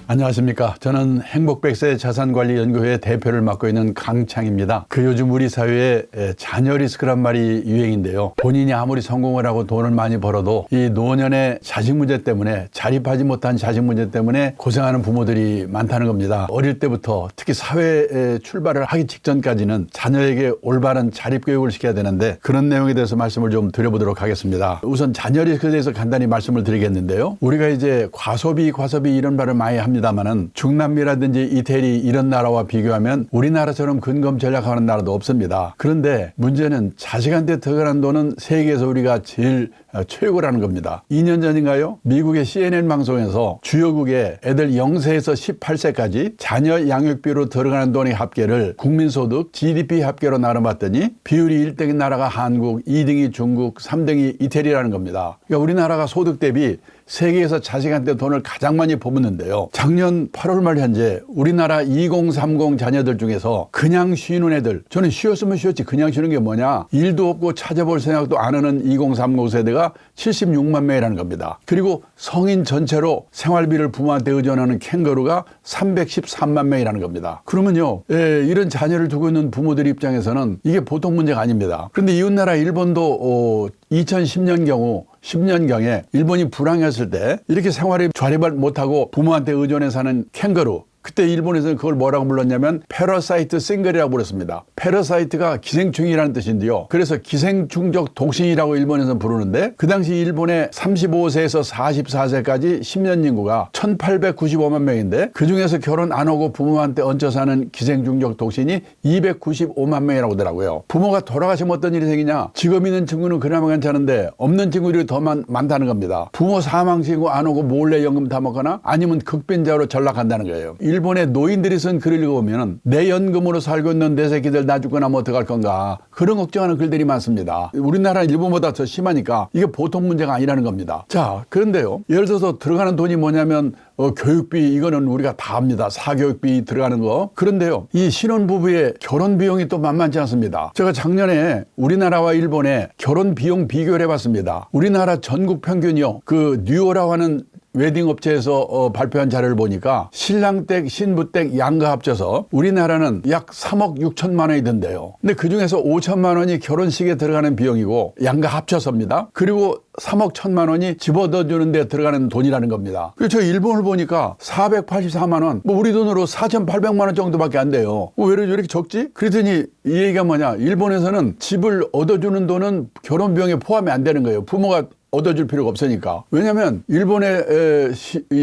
안녕하십니까. 저는 행복백세 자산관리연구회 대표를 맡고 있는 강창입니다. 요즘 우리 사회에 자녀 리스크란 말이 유행인데요. 본인이 아무리 성공을 하고 돈을 많이 벌어도 이 노년의 자식 문제 때문에, 자립하지 못한 자식 문제 때문에 고생하는 부모들이 많다는 겁니다. 어릴 때부터 특히 사회에 출발을 하기 직전까지는 자녀에게 올바른 자립교육을 시켜야 되는데, 그런 내용에 대해서 말씀을 좀 드려보도록 하겠습니다. 우선 자녀 리스크에 대해서 간단히 말씀을 드리겠는데요. 우리가 이제 과소비 이런 말을 많이 합니다만은 중남미라든지 이태리 이런 나라와 비교하면 우리나라처럼 근검 전략하는 나라도 없습니다. 그런데 문제는 자식한테 들어가는 돈은 세계에서 우리가 제일 최고라는 겁니다. 2년 전인가요? 미국의 CNN 방송에서 주요국에 애들 0세에서 18세까지 자녀 양육비로 들어가는 돈의 합계를 국민소득 GDP 합계로 나눠봤더니 비율이 1등인 나라가 한국, 2등이 중국, 3등이 이태리라는 겁니다. 그러니까 우리나라가 소득 대비 세계에서 자식한테 돈을 가장 많이 퍼붓는데요. 작년 8월 말 현재 우리나라 2030 자녀들 중에서 그냥 쉬는 애들, 저는 쉬었으면 쉬었지 그냥 쉬는 게 뭐냐, 일도 없고 찾아볼 생각도 안 하는 2030 세대가 76만 명이라는 겁니다. 그리고 성인 전체로 생활비를 부모한테 의존하는 캥거루가 313만 명이라는 겁니다. 그러면요, 이런 자녀를 두고 있는 부모들 입장에서는 이게 보통 문제가 아닙니다. 그런데 이웃나라 일본도 10년경에 일본이 불황했을 때 이렇게 생활에 자립을 못하고 부모한테 의존해 사는 캥거루, 그때 일본에서는 그걸 뭐라고 불렀냐면 패러사이트 싱글이라고 불렀습니다. 패러사이트가 기생충이라는 뜻인데요. 그래서 기생충적 독신이라고 일본에서는 부르는데, 그 당시 일본의 35세에서 44세까지 10년 인구가 1895만 명인데 그중에서 결혼 안 하고 부모한테 얹혀 사는 기생충적 독신이 295만 명이라고 하더라고요. 부모가 돌아가시면 어떤 일이 생기냐, 직업 있는 친구는 그나마 괜찮은데 없는 친구들이 더 많다는 겁니다. 부모 사망 신고 안 오고 몰래 연금 다 먹거나 아니면 극빈자로 전락한다는 거예요. 일본의 노인들이 쓴 글을 읽어보면 내 연금으로 살고 있는 내 새끼들 나 죽고 나면 어떡할 건가, 그런 걱정하는 글들이 많습니다. 우리나라는 일본보다 더 심하니까 이게 보통 문제가 아니라는 겁니다. 자, 그런데요, 예를 들어서 들어가는 돈이 뭐냐면 교육비, 이거는 우리가 다 압니다. 사교육비 들어가는 거. 그런데요, 이 신혼부부의 결혼 비용이 또 만만치 않습니다. 제가 작년에 우리나라와 일본의 결혼 비용 비교를 해봤습니다. 우리나라 전국 평균이요, 그 뉴오라고 하는 웨딩 업체에서 발표한 자료를 보니까 신랑댁, 신부댁 양가 합쳐서 우리나라는 약 3억 6천만 원이 든대요. 근데 그중에서 5천만 원이 결혼식에 들어가는 비용이고 양가 합쳐서입니다. 그리고 3억 1천만 원이 집어넣어주는 데 들어가는 돈이라는 겁니다. 그래서 저 일본을 보니까 484만 원, 우리 돈으로 4,800만 원 정도밖에 안 돼요. 왜 이렇게 적지? 그랬더니 이 얘기가 뭐냐, 일본에서는 집을 얻어주는 돈은 결혼 비용에 포함이 안 되는 거예요. 부모가 얻어줄 필요가 없으니까. 왜냐하면 일본의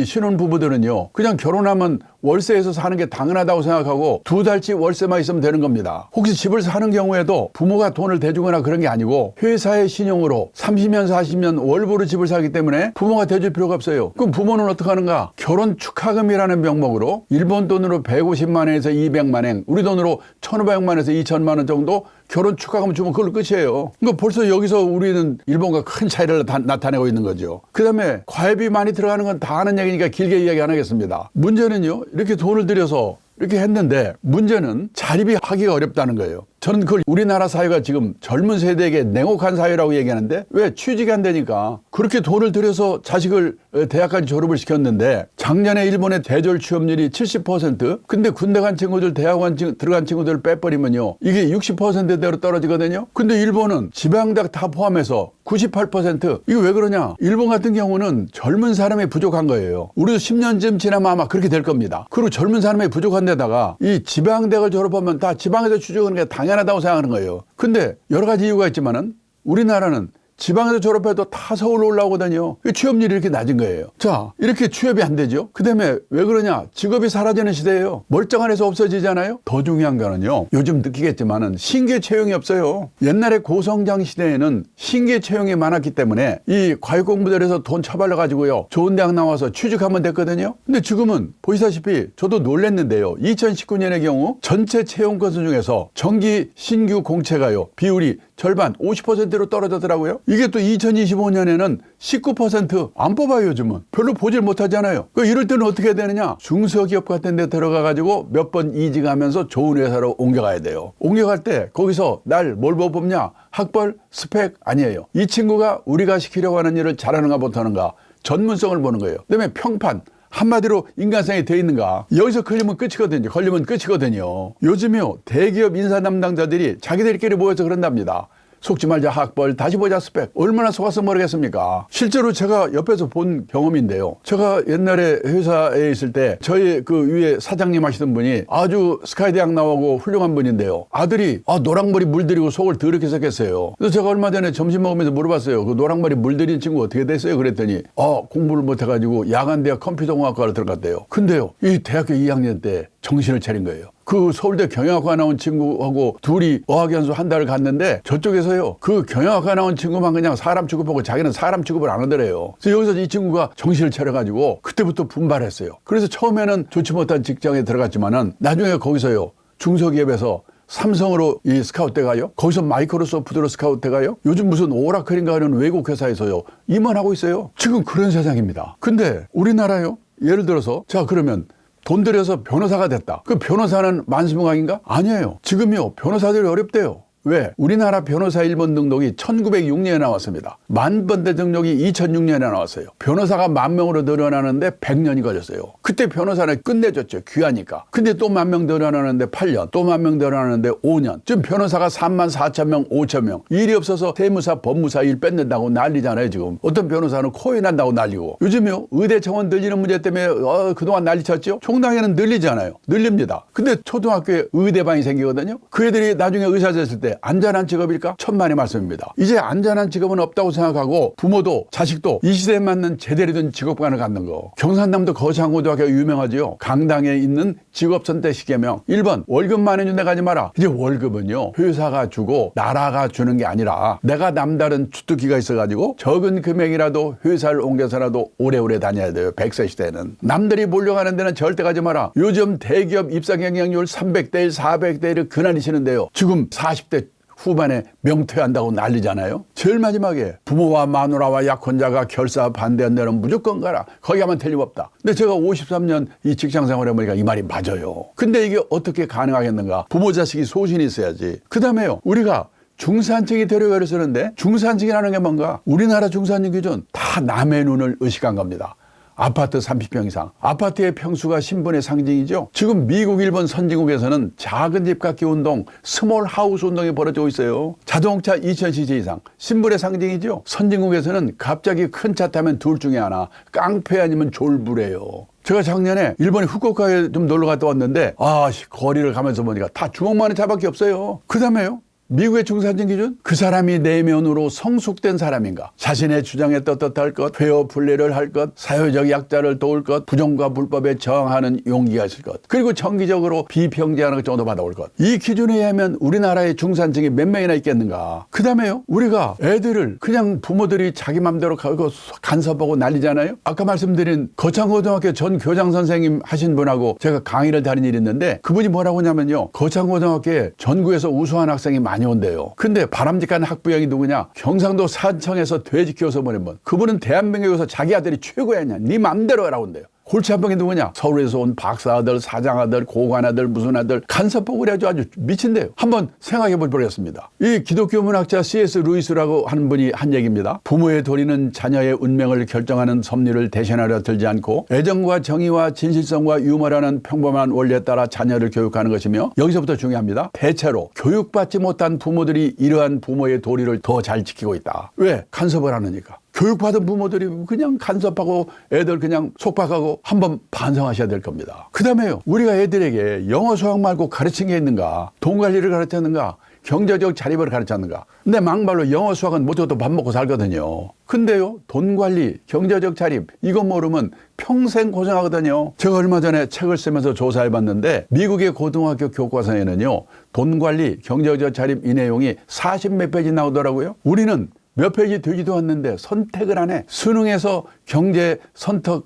신혼부부들은요, 그냥 결혼하면 월세에서 사는 게 당연하다고 생각하고 2달치 월세만 있으면 되는 겁니다. 혹시 집을 사는 경우에도 부모가 돈을 대주거나 그런 게 아니고 회사의 신용으로 30년 40년 월부로 집을 사기 때문에 부모가 대줄 필요가 없어요. 그럼 부모는 어떻게 하는가? 결혼 축하금이라는 명목으로 일본 돈으로 150만 원에서 200만 원, 우리 돈으로 1,500만 원에서 2천만 원 정도 결혼 축하금 주면 그걸로 끝이에요. 그러니까 벌써 여기서 우리는 일본과 큰 차이를 나타내고 있는 거죠. 그 다음에 과외비 많이 들어가는 건 다 아는 얘기니까 길게 이야기 안 하겠습니다. 문제는요, 이렇게 돈을 들여서 이렇게 했는데 문제는 자립이 하기가 어렵다는 거예요. 저는 그걸 우리나라 사회가 지금 젊은 세대에게 냉혹한 사회라고 얘기하는데, 왜? 취직이 안 되니까. 그렇게 돈을 들여서 자식을 대학까지 졸업을 시켰는데 작년에 일본의 대졸 취업률이 70%, 근데 군대 간 친구들, 대학원 들어간 친구들 빼버리면요, 이게 60%대로 떨어지거든요. 근데 일본은 지방대학 다 포함해서 98%. 이거 왜 그러냐? 일본 같은 경우는 젊은 사람이 부족한 거예요. 우리도 10년쯤 지나면 아마 그렇게 될 겁니다. 그리고 젊은 사람이 부족한 데다가 이 지방대학을 졸업하면 다 지방에서 취직하는 게 당연하다고 생각하는 거예요. 근데 여러 가지 이유가 있지만은 우리나라는 지방에서 졸업해도 다 서울로 올라오거든요. 취업률이 이렇게 낮은 거예요. 자, 이렇게 취업이 안 되죠. 그 다음에 왜 그러냐? 직업이 사라지는 시대예요. 멀쩡한 에서 없어지잖아요. 더 중요한 거는요, 요즘 느끼겠지만은 신규 채용이 없어요. 옛날에 고성장 시대에는 신규 채용이 많았기 때문에 이 과외공부들에서 돈 처발려 가지고요, 좋은 대학 나와서 취직하면 됐거든요. 근데 지금은 보시다시피 저도 놀랐는데요, 2019년의 경우 전체 채용 건수 중에서 정기 신규 공채가요, 비율이 절반 50%로 떨어졌더라고요. 이게 또 2025년에는 19%안 뽑아요. 요즘은 별로 보질 못하잖아요. 이럴 때는 어떻게 해야 되느냐, 중소기업 같은 데 들어가 가지고 몇 번 이직하면서 좋은 회사로 옮겨가야 돼요. 옮겨갈 때 거기서 날 뭘 뽑냐, 학벌, 스펙 아니에요. 이 친구가 우리가 시키려고 하는 일을 잘하는가 못하는가, 전문성을 보는 거예요. 그다음에 평판, 한마디로 인간성이 돼 있는가? 여기서 걸리면 끝이거든요. 걸리면 끝이거든요. 요즘요 대기업 인사 담당자들이 자기들끼리 모여서 그런답니다. 속지 말자 학벌, 다시 보자 스펙. 얼마나 속아서 모르겠습니까? 실제로 제가 옆에서 본 경험인데요. 제가 옛날에 회사에 있을 때 저희 그 위에 사장님 하시던 분이 아주 스카이대학 나오고 훌륭한 분인데요. 아들이 노랑머리 물들이고 속을 더럽게 썩겠어요. 그래서 제가 얼마 전에 점심 먹으면서 물어봤어요. 그 노랑머리 물들인 친구 어떻게 됐어요? 그랬더니 공부를 못해가지고 야간대학 컴퓨터공학과로 들어갔대요. 근데요, 이 대학교 2학년 때 정신을 차린 거예요. 그 서울대 경영학과 나온 친구하고 둘이 어학연수 한 달을 갔는데 저쪽에서요 그 경영학과 나온 친구만 그냥 사람 취급하고 자기는 사람 취급을 안 하더래요. 그래서 여기서 이 친구가 정신을 차려가지고 그때부터 분발했어요. 그래서 처음에는 좋지 못한 직장에 들어갔지만은 나중에 거기서요 중소기업에서 삼성으로 이 스카우트 가요. 거기서 마이크로소프트로 스카우트 가요. 요즘 무슨 오라클인가 하는 외국 회사에서요 임원하고 있어요. 지금 그런 세상입니다. 근데 우리나라요 예를 들어서 자 그러면 돈 들여서 변호사가 됐다. 그 변호사는 만수무강인가? 아니에요. 지금요 변호사들이 어렵대요. 왜? 우리나라 변호사 1번 등록이 1906년에 나왔습니다. 만번대 등록이 2006년에 나왔어요. 변호사가 10,000명으로 늘어나는데 100년이 걸렸어요. 그때 변호사는 끝내줬죠. 귀하니까. 근데 또 10,000명 늘어나는데 8년, 또 10,000명 늘어나는데 5년. 지금 변호사가 34,000명, 5,000명. 일이 없어서 세무사, 법무사 일 뺏는다고 난리잖아요, 지금. 어떤 변호사는 코에 난다고 난리고. 요즘요, 의대 정원 늘리는 문제 때문에 그동안 난리쳤죠? 총당에는 늘리잖아요. 늘립니다. 근데 초등학교에 의대반이 생기거든요. 그 애들이 나중에 의사 됐을 때 안전한 직업일까? 천만의 말씀입니다. 이제 안전한 직업은 없다고 생각하고 부모도 자식도 이 시대에 맞는 제대로 된 직업관을 갖는 거. 경산남도 거창고등학교가 유명하지요. 강당에 있는 직업선택시계명 1번 월급 많이 준다 가지 마라. 이제 월급은요 회사가 주고 나라가 주는 게 아니라 내가 남다른 주특기가 있어가지고 적은 금액이라도 회사를 옮겨서라도 오래오래 다녀야 돼요. 100세 시대는. 남들이 몰려가는 데는 절대 가지 마라. 요즘 대기업 입사 경쟁률 300대 1, 400대 1을 그나리시는데요. 지금 40대 후반에 명퇴한다고 난리잖아요. 제일 마지막에 부모와 마누라와 약혼자가 결사 반대한 데는 무조건 가라. 거기 가면 틀림없다. 근데 제가 53년 이 직장 생활해 보니까 이 말이 맞아요. 근데 이게 어떻게 가능하겠는가? 부모 자식이 소신이 있어야지. 그 다음에요. 우리가 중산층이 데려가려 쓰는데 중산층이라는 게 뭔가? 우리나라 중산층 기준 다 남의 눈을 의식한 겁니다. 아파트 30평 이상. 아파트의 평수가 신분의 상징이죠. 지금 미국, 일본 선진국에서는 작은 집 갖기 운동, 스몰 하우스 운동이 벌어지고 있어요. 자동차 2000cc 이상. 신분의 상징이죠. 선진국에서는 갑자기 큰 차 타면 둘 중에 하나. 깡패 아니면 졸부래요. 제가 작년에 일본의 후쿠오카에 좀 놀러 갔다 왔는데 거리를 가면서 보니까 다 주먹만한 차밖에 없어요. 그 다음에요. 미국의 중산층 기준? 그 사람이 내면으로 성숙된 사람인가? 자신의 주장에 떳떳할 것, 페어 플레이를 할 것, 사회적 약자를 도울 것, 부정과 불법에 저항하는 용기가 있을 것, 그리고 정기적으로 비평등하는 정도 받아올 것. 이 기준에 의하면 우리나라의 중산층이 몇 명이나 있겠는가? 그 다음에요. 우리가 애들을 그냥 부모들이 자기 맘대로 가고 간섭하고 난리잖아요. 아까 말씀드린 거창고등학교 전 교장 선생님 하신 분하고 제가 강의를 다닌 일이 있는데 그분이 뭐라고 하냐면요. 거창고등학교에 전국에서 우수한 학생이 많이 온대요. 근데 바람직한 학부형이 누구냐? 경상도 산청에서 돼지 키워서 보낸 분. 그분은 대한민국에서 자기 아들이 최고야. 네 맘대로 하라고 한대요. 골치 한 방이 누구냐? 서울에서 온 박사아들, 사장아들, 고관아들, 무슨 아들 간섭하고 그래가지고 아주 미친대요. 한번 생각해 보겠습니다. 이 기독교 문학자 C.S. 루이스라고 하는 분이 한 얘기입니다. 부모의 도리는 자녀의 운명을 결정하는 섭리를 대신하려 들지 않고 애정과 정의와 진실성과 유머라는 평범한 원리에 따라 자녀를 교육하는 것이며 여기서부터 중요합니다. 대체로 교육받지 못한 부모들이 이러한 부모의 도리를 더 잘 지키고 있다. 왜? 간섭을 하느니까. 교육받은 부모들이 그냥 간섭하고 애들 그냥 속박하고 한번 반성하셔야 될 겁니다. 그 다음에요. 우리가 애들에게 영어 수학 말고 가르친 게 있는가? 돈 관리를 가르쳤는가? 경제적 자립을 가르쳤는가? 근데 막말로 영어 수학은 못해도 밥 먹고 살거든요. 근데요. 돈 관리, 경제적 자립 이거 모르면 평생 고생하거든요. 제가 얼마 전에 책을 쓰면서 조사해봤는데 미국의 고등학교 교과서에는요. 돈 관리, 경제적 자립 이 내용이 40몇 페이지 나오더라고요. 우리는 몇 페이지 되지도 않는데 선택을 안 해. 수능에서 경제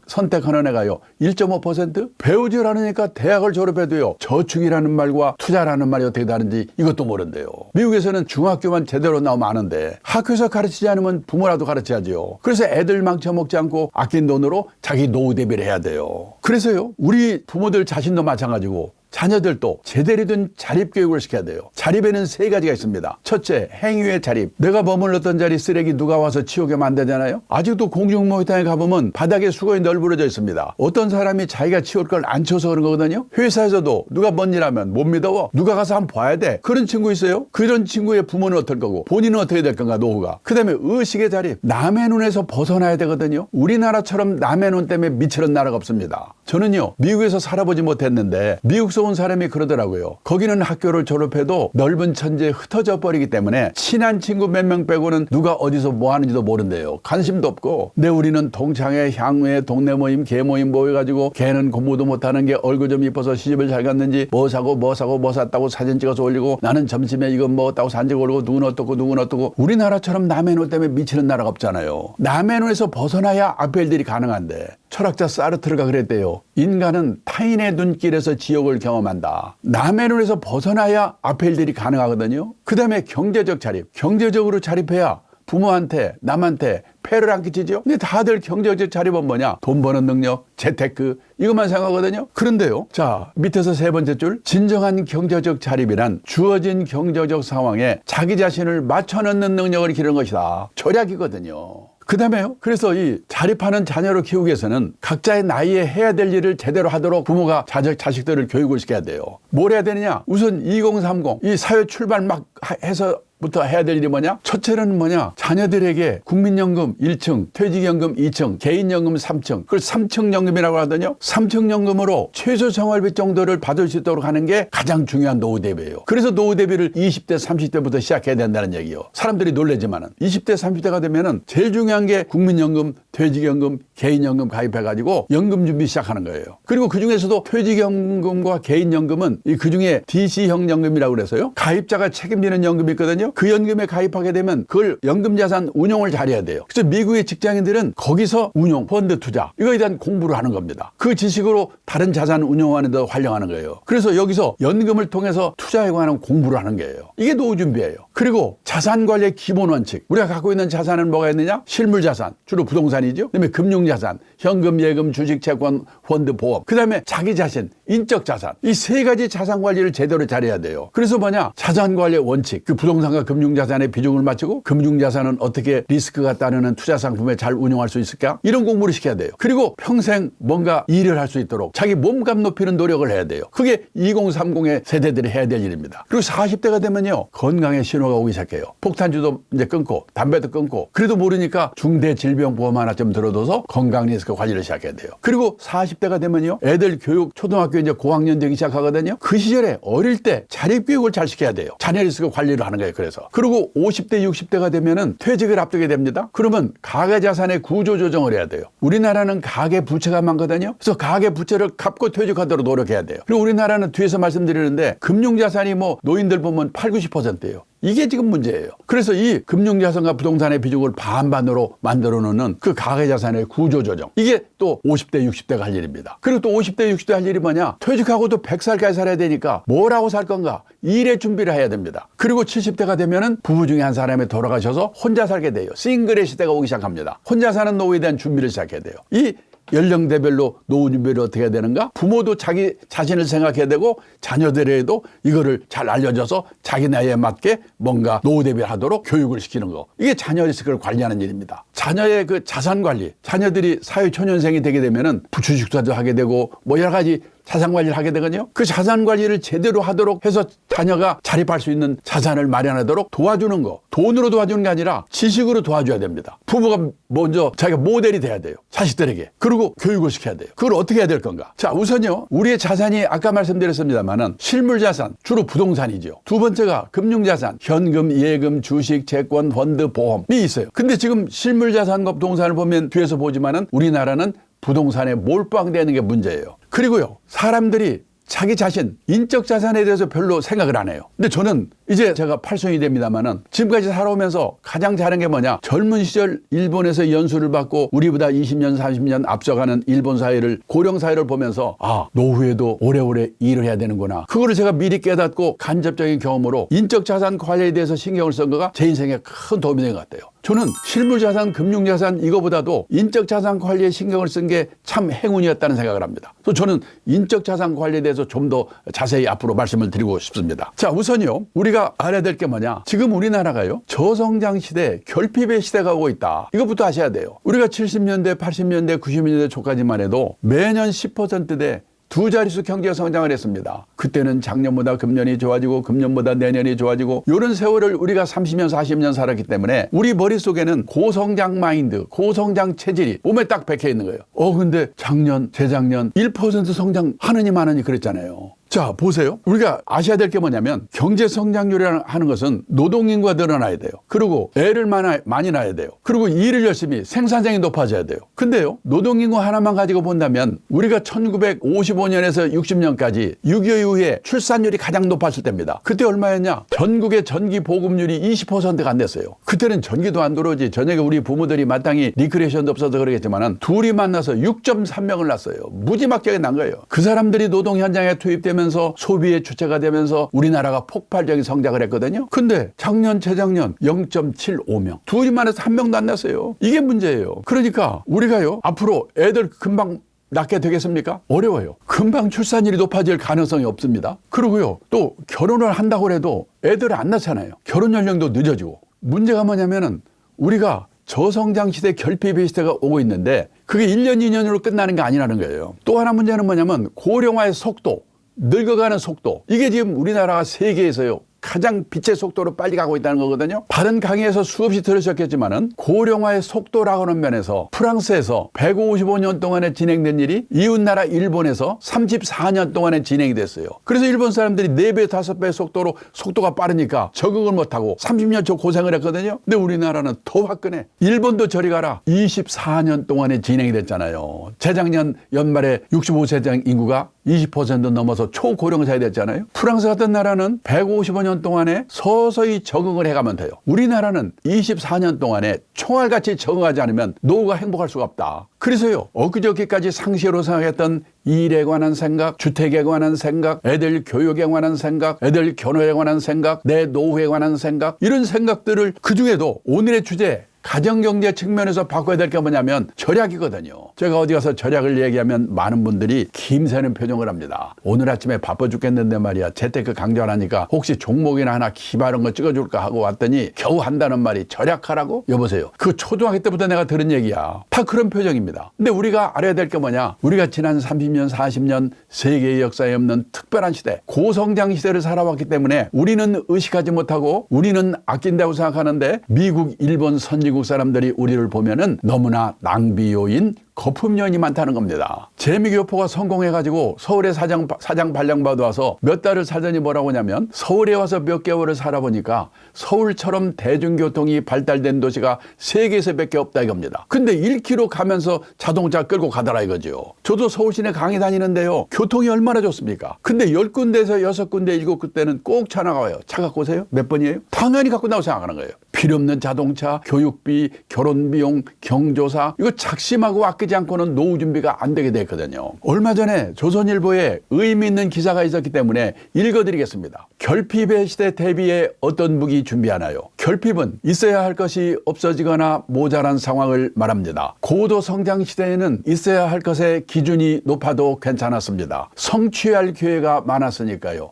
선택하는 애가요. 1.5%? 배우질 않으니까 대학을 졸업해도요. 저축이라는 말과 투자라는 말이 어떻게 다른지 이것도 모른대요. 미국에서는 중학교만 제대로 나오면 아는데 학교에서 가르치지 않으면 부모라도 가르쳐야지요. 그래서 애들 망쳐먹지 않고 아낀 돈으로 자기 노후 대비를 해야 돼요. 그래서요. 우리 부모들 자신도 마찬가지고 자녀들도 제대로 된 자립교육을 시켜야 돼요. 자립에는 3가지가 있습니다. 첫째, 행위의 자립. 내가 머물렀던 자리 쓰레기 누가 와서 치우게 만들잖아요. 아직도 공중목욕탕에 가보면 바닥에 수건이 널브러져 있습니다. 어떤 사람이 자기가 치울 걸 안 치워서 그런 거거든요. 회사에서도 누가 뭔 일하면 못 믿어. 누가 가서 한번 봐야 돼. 그런 친구 있어요? 그런 친구의 부모는 어떨 거고 본인은 어떻게 될 건가, 노후가. 그 다음에 의식의 자립. 남의 눈에서 벗어나야 되거든요. 우리나라처럼 남의 눈 때문에 미치는 나라가 없습니다. 저는요, 미국에서 살아보지 못했는데 미국서 온 사람이 그러더라고요. 거기는 학교를 졸업해도 넓은 천지에 흩어져 버리기 때문에 친한 친구 몇 명 빼고는 누가 어디서 뭐 하는지도 모른대요. 관심도 없고. 근데 우리는 동창회, 향회, 동네 모임, 개 모임 모여가지고 걔는 공부도 못하는 게 얼굴 좀 이뻐서 시집을 잘 갔는지 뭐 사고 뭐 샀다고 사진 찍어서 올리고, 나는 점심에 이건 먹었다고 사진 찍어 올리고, 누군 어떻고. 우리나라처럼 남의 눈 때문에 미치는 나라가 없잖아요. 남의 눈에서 벗어나야 앞에 일들이 가능한데. 철학자 사르트르가 그랬대요. 인간은 타인의 눈길에서 지옥을 경험한다. 남의 눈에서 벗어나야 앞에 일들이 가능하거든요. 그 다음에 경제적 자립. 경제적으로 자립해야 부모한테, 남한테 폐를 안 끼치죠. 근데 다들 경제적 자립은 뭐냐? 돈 버는 능력, 재테크, 이것만 생각하거든요. 그런데요, 자, 밑에서 3번째 줄, 진정한 경제적 자립이란 주어진 경제적 상황에 자기 자신을 맞춰넣는 능력을 기르는 것이다. 절약이거든요. 그 다음에요, 그래서 이 자립하는 자녀를 키우기 위해서는 각자의 나이에 해야 될 일을 제대로 하도록 부모가 자식들을 교육을 시켜야 돼요. 뭘 해야 되느냐? 우선 2030, 이 사회 출발 막 해서 부터 해야 될 일이 뭐냐? 첫째는 뭐냐? 자녀들에게 국민연금 1층, 퇴직연금 2층, 개인연금 3층, 그걸 3층 연금이라고 하거든요. 3층 연금으로 최소 생활비 정도를 받을 수 있도록 하는 게 가장 중요한 노후 대비예요. 그래서 노후 대비를 20대, 30대부터 시작해야 된다는 얘기예요. 사람들이 놀라지만은 20대, 30대가 되면은 제일 중요한 게 국민연금, 퇴직연금, 개인연금 가입해가지고 연금 준비 시작하는 거예요. 그리고 그 중에서도 퇴직연금과 개인연금은 그 중에 DC형 연금이라고 그래서요. 가입자가 책임지는 연금이 있거든요. 그 연금에 가입하게 되면 그걸 연금자산 운용을 잘해야 돼요. 그래서 미국의 직장인들은 거기서 운용, 펀드 투자, 이거에 대한 공부를 하는 겁니다. 그 지식으로 다른 자산 운용하는 데 활용하는 거예요. 그래서 여기서 연금을 통해서 투자에 관한 공부를 하는 거예요. 이게 노후 준비예요. 그리고 자산 관리의 기본 원칙. 우리가 갖고 있는 자산은 뭐가 있느냐? 실물 자산, 주로 부동산이죠. 그다음에 금융 자산, 현금, 예금, 주식, 채권, 펀드, 보험. 그다음에 자기 자신, 인적 자산. 이 3가지 자산 관리를 제대로 잘해야 돼요. 그래서 뭐냐? 자산 관리의 원칙. 그 부동산과 금융 자산의 비중을 맞추고, 금융 자산은 어떻게 리스크가 따르는 투자 상품에 잘 운용할 수 있을까? 이런 공부를 시켜야 돼요. 그리고 평생 뭔가 일을 할 수 있도록 자기 몸값 높이는 노력을 해야 돼요. 그게 2030의 세대들이 해야 될 일입니다. 그리고 40대가 되면요, 건강의 신호가 오기 시작해요. 폭탄주도 이제 끊고, 담배도 끊고, 그래도 모르니까 중대질병보험 하나 좀 들어둬서 건강 리스크 관리를 시작해야 돼요. 그리고 40대가 되면요, 애들 교육, 초등학교 이제 고학년 되기 시작하거든요. 그 시절에 어릴 때 자립교육을 잘 시켜야 돼요. 자녀 리스크 관리를 하는 거예요. 그래서. 그리고 50대, 60대가 되면은 퇴직을 앞두게 됩니다. 그러면 가계자산의 구조조정을 해야 돼요. 우리나라는 가계부채가 많거든요. 그래서 가계부채를 갚고 퇴직하도록 노력해야 돼요. 그리고 우리나라는 뒤에서 말씀드리는데 금융자산이 뭐 노인들 보면 8, 90%예요. 이게 지금 문제예요. 그래서 이 금융자산과 부동산의 비중을 반반으로 만들어 놓는 그 가계자산의 구조조정. 이게 또 50대, 60대가 할 일입니다. 그리고 또 50대, 60대 할 일이 뭐냐? 퇴직하고도 100살까지 살아야 되니까 뭐라고 살 건가? 일의 준비를 해야 됩니다. 그리고 70대가 되면은 부부 중에 한 사람이 돌아가셔서 혼자 살게 돼요. 싱글의 시대가 오기 시작합니다. 혼자 사는 노후에 대한 준비를 시작해야 돼요. 이 연령대별로 노후 준비를 어떻게 해야 되는가? 부모도 자기 자신을 생각해야 되고, 자녀들에도 이거를 잘 알려줘서 자기 나이에 맞게 뭔가 노후 대비를 하도록 교육을 시키는 거. 이게 자녀 리스크를 관리하는 일입니다. 자녀의 그 자산 관리, 자녀들이 사회초년생이 되게 되면은 주식 투자도 하게 되고 뭐 여러 가지 자산 관리를 하게 되거든요. 그 자산 관리를 제대로 하도록 해서 자녀가 자립할 수 있는 자산을 마련하도록 도와주는 거. 돈으로 도와주는 게 아니라 지식으로 도와줘야 됩니다. 부모가 먼저 자기가 모델이 돼야 돼요. 자식들에게. 그리고 교육을 시켜야 돼요. 그걸 어떻게 해야 될 건가? 자, 우선요, 우리의 자산이 아까 말씀드렸습니다만은 실물 자산, 주로 부동산이죠. 두 번째가 금융 자산, 현금, 예금, 주식, 채권, 펀드, 보험이 있어요. 근데 지금 실물 자산과 부동산을 보면 뒤에서 보지만은 우리나라는 부동산에 몰빵되는 게 문제예요. 그리고요, 사람들이 자기 자신, 인적 자산에 대해서 별로 생각을 안 해요. 근데 저는 이제 제가 8순이 됩니다만은 지금까지 살아오면서 가장 잘한 게 뭐냐? 젊은 시절 일본에서 연수를 받고 우리보다 20년, 30년 앞서가는 일본 사회를, 고령 사회를 보면서 노후에도 오래오래 일을 해야 되는구나. 그거를 제가 미리 깨닫고 간접적인 경험으로 인적 자산 관리에 대해서 신경을 쓴 거가 제 인생에 큰 도움이 된 것 같아요. 저는 실물자산, 금융자산 이거보다도 인적자산 관리에 신경을 쓴 게 참 행운이었다는 생각을 합니다. 그래서 저는 인적자산 관리에 대해서 좀 더 자세히 앞으로 말씀을 드리고 싶습니다. 자, 우선요, 우리가 알아야 될 게 뭐냐. 지금 우리나라가요, 저성장 시대, 결핍의 시대가 오고 있다. 이것부터 아셔야 돼요. 우리가 70년대, 80년대, 90년대 초까지만 해도 매년 10%대 두 자릿수 경제 성장을 했습니다. 그때는 작년보다 금년이 좋아지고 금년보다 내년이 좋아지고 이런 세월을 우리가 30년 40년 살았기 때문에 우리 머릿속에는 고성장 마인드, 고성장 체질이 몸에 딱 박혀 있는 거예요. 근데 작년, 재작년 1% 성장하느니 마느니 그랬잖아요. 자, 보세요. 우리가 아셔야 될 게 뭐냐면 경제 성장률이라는 하는 것은 노동인구가 늘어나야 돼요. 그리고 애를 많이 낳아야 돼요. 그리고 일을 열심히, 생산성이 높아져야 돼요. 근데요, 노동인구 하나만 가지고 본다면 우리가 1955년에서 60년까지 6.25 이후에 출산율이 가장 높았을 때입니다. 그때 얼마였냐? 전국의 전기 보급률이 20%가 안 됐어요. 그때는 전기도 안 들어오지. 저녁에 우리 부모들이 마땅히 리크레이션도 없어서 그러겠지만은 둘이 만나서 6.3명을 낳았어요. 무지막지하게 난 거예요. 그 사람들이 노동 현장에 투입되면 소비의 주체가 되면서 우리나라가 폭발적인 성장을 했거든요. 근데 작년, 재작년 0.75명. 둘이 만나서 한 명도 안 났어요. 이게 문제예요. 그러니까 우리가요, 앞으로 애들 금방 낳게 되겠습니까? 어려워요. 금방 출산율이 높아질 가능성이 없습니다. 그리고요, 또 결혼을 한다고 해도 애들을 안 낳잖아요. 결혼 연령도 늦어지고. 문제가 뭐냐면은 우리가 저성장 시대, 결핍의 시대가 오고 있는데 그게 1년, 2년으로 끝나는 게 아니라는 거예요. 또 하나 문제는 뭐냐면 고령화의 속도, 늙어가는 속도. 이게 지금 우리나라가 세계에서요, 가장 빛의 속도로 빨리 가고 있다는 거거든요. 다른 강의에서 수없이 들으셨겠지만은 고령화의 속도라고 하는 면에서 프랑스에서 155년 동안에 진행된 일이 이웃나라 일본에서 34년 동안에 진행이 됐어요. 그래서 일본 사람들이 4배, 5배 속도로 속도가 빠르니까 적응을 못하고 30년 초 고생을 했거든요. 근데 우리나라는 더 화끈해. 일본도 저리 가라. 24년 동안에 진행이 됐잖아요. 재작년 연말에 65세 인구가 20% 넘어서 초고령사회 됐잖아요. 프랑스 같은 나라는 155년 동안에 서서히 적응을 해가면 돼요. 우리나라는 24년 동안에 총알같이 적응하지 않으면 노후가 행복할 수가 없다. 그래서요, 엊그저께까지 상시로 생각했던 일에 관한 생각, 주택에 관한 생각, 애들 교육에 관한 생각, 애들 결혼에 관한 생각, 내 노후에 관한 생각, 이런 생각들을 그중에도 오늘의 주제, 가정경제 측면에서 바꿔야 될 게 뭐냐면 절약이거든요. 제가 어디 가서 절약을 얘기하면 많은 분들이 김새는 표정을 합니다. 오늘 아침에 바빠 죽겠는데 말이야, 재테크 강좌 하니까 혹시 종목이나 하나 기발한 거 찍어줄까 하고 왔더니 겨우 한다는 말이 절약하라고? 여보세요, 그 초등학교 때부터 내가 들은 얘기야. 다 그런 표정입니다. 근데 우리가 알아야 될 게 뭐냐, 우리가 지난 30년 40년 세계의 역사에 없는 특별한 시대, 고성장 시대를 살아왔기 때문에 우리는 의식하지 못하고 우리는 아낀다고 생각하는데 미국, 일본, 선진국 사람들이 우리를 보면은 너무나 낭비 요인, 거품 요인이 많다는 겁니다. 재미교포가 성공해가지고 서울에 사장 발령받아 와서 몇 달을 살더니 뭐라고 하냐면, 서울에 와서 몇 개월을 살아보니까 서울처럼 대중교통이 발달된 도시가 세계에서 몇 개 없다 이겁니다. 근데 1km 가면서 자동차 끌고 가더라 이거죠. 저도 서울 시내 강의 다니는데요, 교통이 얼마나 좋습니까? 근데 10군데에서 6군데 7군데는 꼭 차 나가요. 차 갖고 오세요? 몇 번이에요? 당연히 갖고 나오고 생각하는 거예요. 필요 없는 자동차, 교육비, 결혼비용, 경조사, 이거 작심하고 아끼지 않고는 노후 준비가 안 되게 됐거든요. 얼마 전에 조선일보에 의미 있는 기사가 있었기 때문에 읽어드리겠습니다. 결핍의 시대 대비에 어떤 무기 준비하나요? 결핍은 있어야 할 것이 없어지거나 모자란 상황을 말합니다. 고도 성장 시대에는 있어야 할 것의 기준이 높아도 괜찮았습니다. 성취할 기회가 많았으니까요.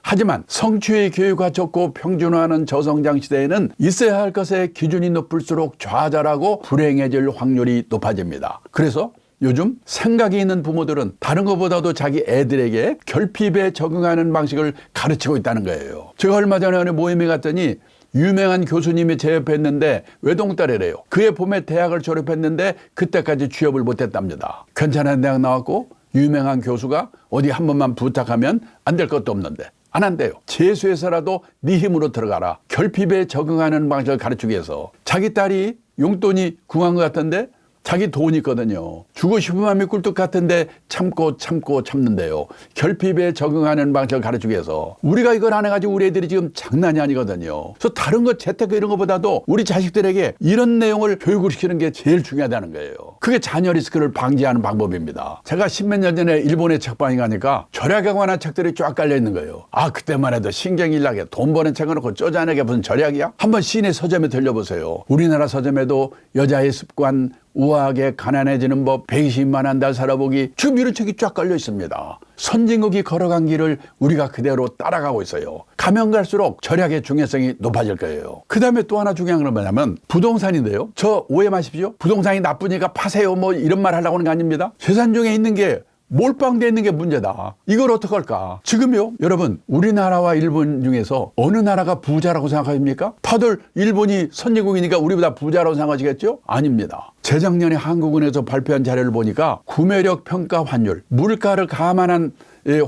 하지만 성취의 교육과 적고 평준화하는 저성장 시대에는 있어야 할 것의 기준이 높을수록 좌절하고 불행해질 확률이 높아집니다. 그래서 요즘 생각이 있는 부모들은 다른 것보다도 자기 애들에게 결핍에 적응하는 방식을 가르치고 있다는 거예요. 제가 얼마 전에 어느 모임에 갔더니 유명한 교수님이 제 옆에 있는데 외동딸이래요. 그해 봄에 대학을 졸업했는데 그때까지 취업을 못했답니다. 괜찮은 대학 나왔고 유명한 교수가 어디 한 번만 부탁하면 안 될 것도 없는데 안 한대요. 재수해서라도 네 힘으로 들어가라. 결핍에 적응하는 방식을 가르치기 위해서. 자기 딸이 용돈이 궁한 것 같은데 자기 돈 있거든요. 주고 싶은 마음이 꿀떡 같은데 참는데요. 결핍에 적응하는 방식을 가르치기 위해서 우리가 이걸 안 해가지고 우리 애들이 지금 장난이 아니거든요. 그래서 다른 거 재테크 이런 것보다도 우리 자식들에게 이런 내용을 교육을 시키는 게 제일 중요하다는 거예요. 그게 자녀 리스크를 방지하는 방법입니다. 제가 십몇 년 전에 일본에 책방에 가니까 절약에 관한 책들이 쫙 깔려 있는 거예요. 아, 그때만 해도 신경일나게 돈 버는 책을 놓고 쪼잔하게 무슨 절약이야? 한번 시내 서점에 들려보세요. 우리나라 서점에도 여자의 습관, 우아하게 가난해지는 법, 120만 한 달 살아보기, 지금 이런 책이 쫙 깔려 있습니다. 선진국이 걸어간 길을 우리가 그대로 따라가고 있어요. 가면 갈수록 절약의 중요성이 높아질 거예요. 그 다음에 또 하나 중요한 건 뭐냐면 부동산인데요. 저 오해 마십시오. 부동산이 나쁘니까 파세요 뭐 이런 말 하려고 하는 거 아닙니다. 재산 중에 있는 게 몰빵되어 있는 게 문제다. 이걸 어떡할까? 지금요, 여러분, 우리나라와 일본 중에서 어느 나라가 부자라고 생각하십니까? 다들 일본이 선진국이니까 우리보다 부자라고 생각하시겠죠? 아닙니다. 재작년에 한국은행에서 발표한 자료를 보니까 구매력 평가 환율, 물가를 감안한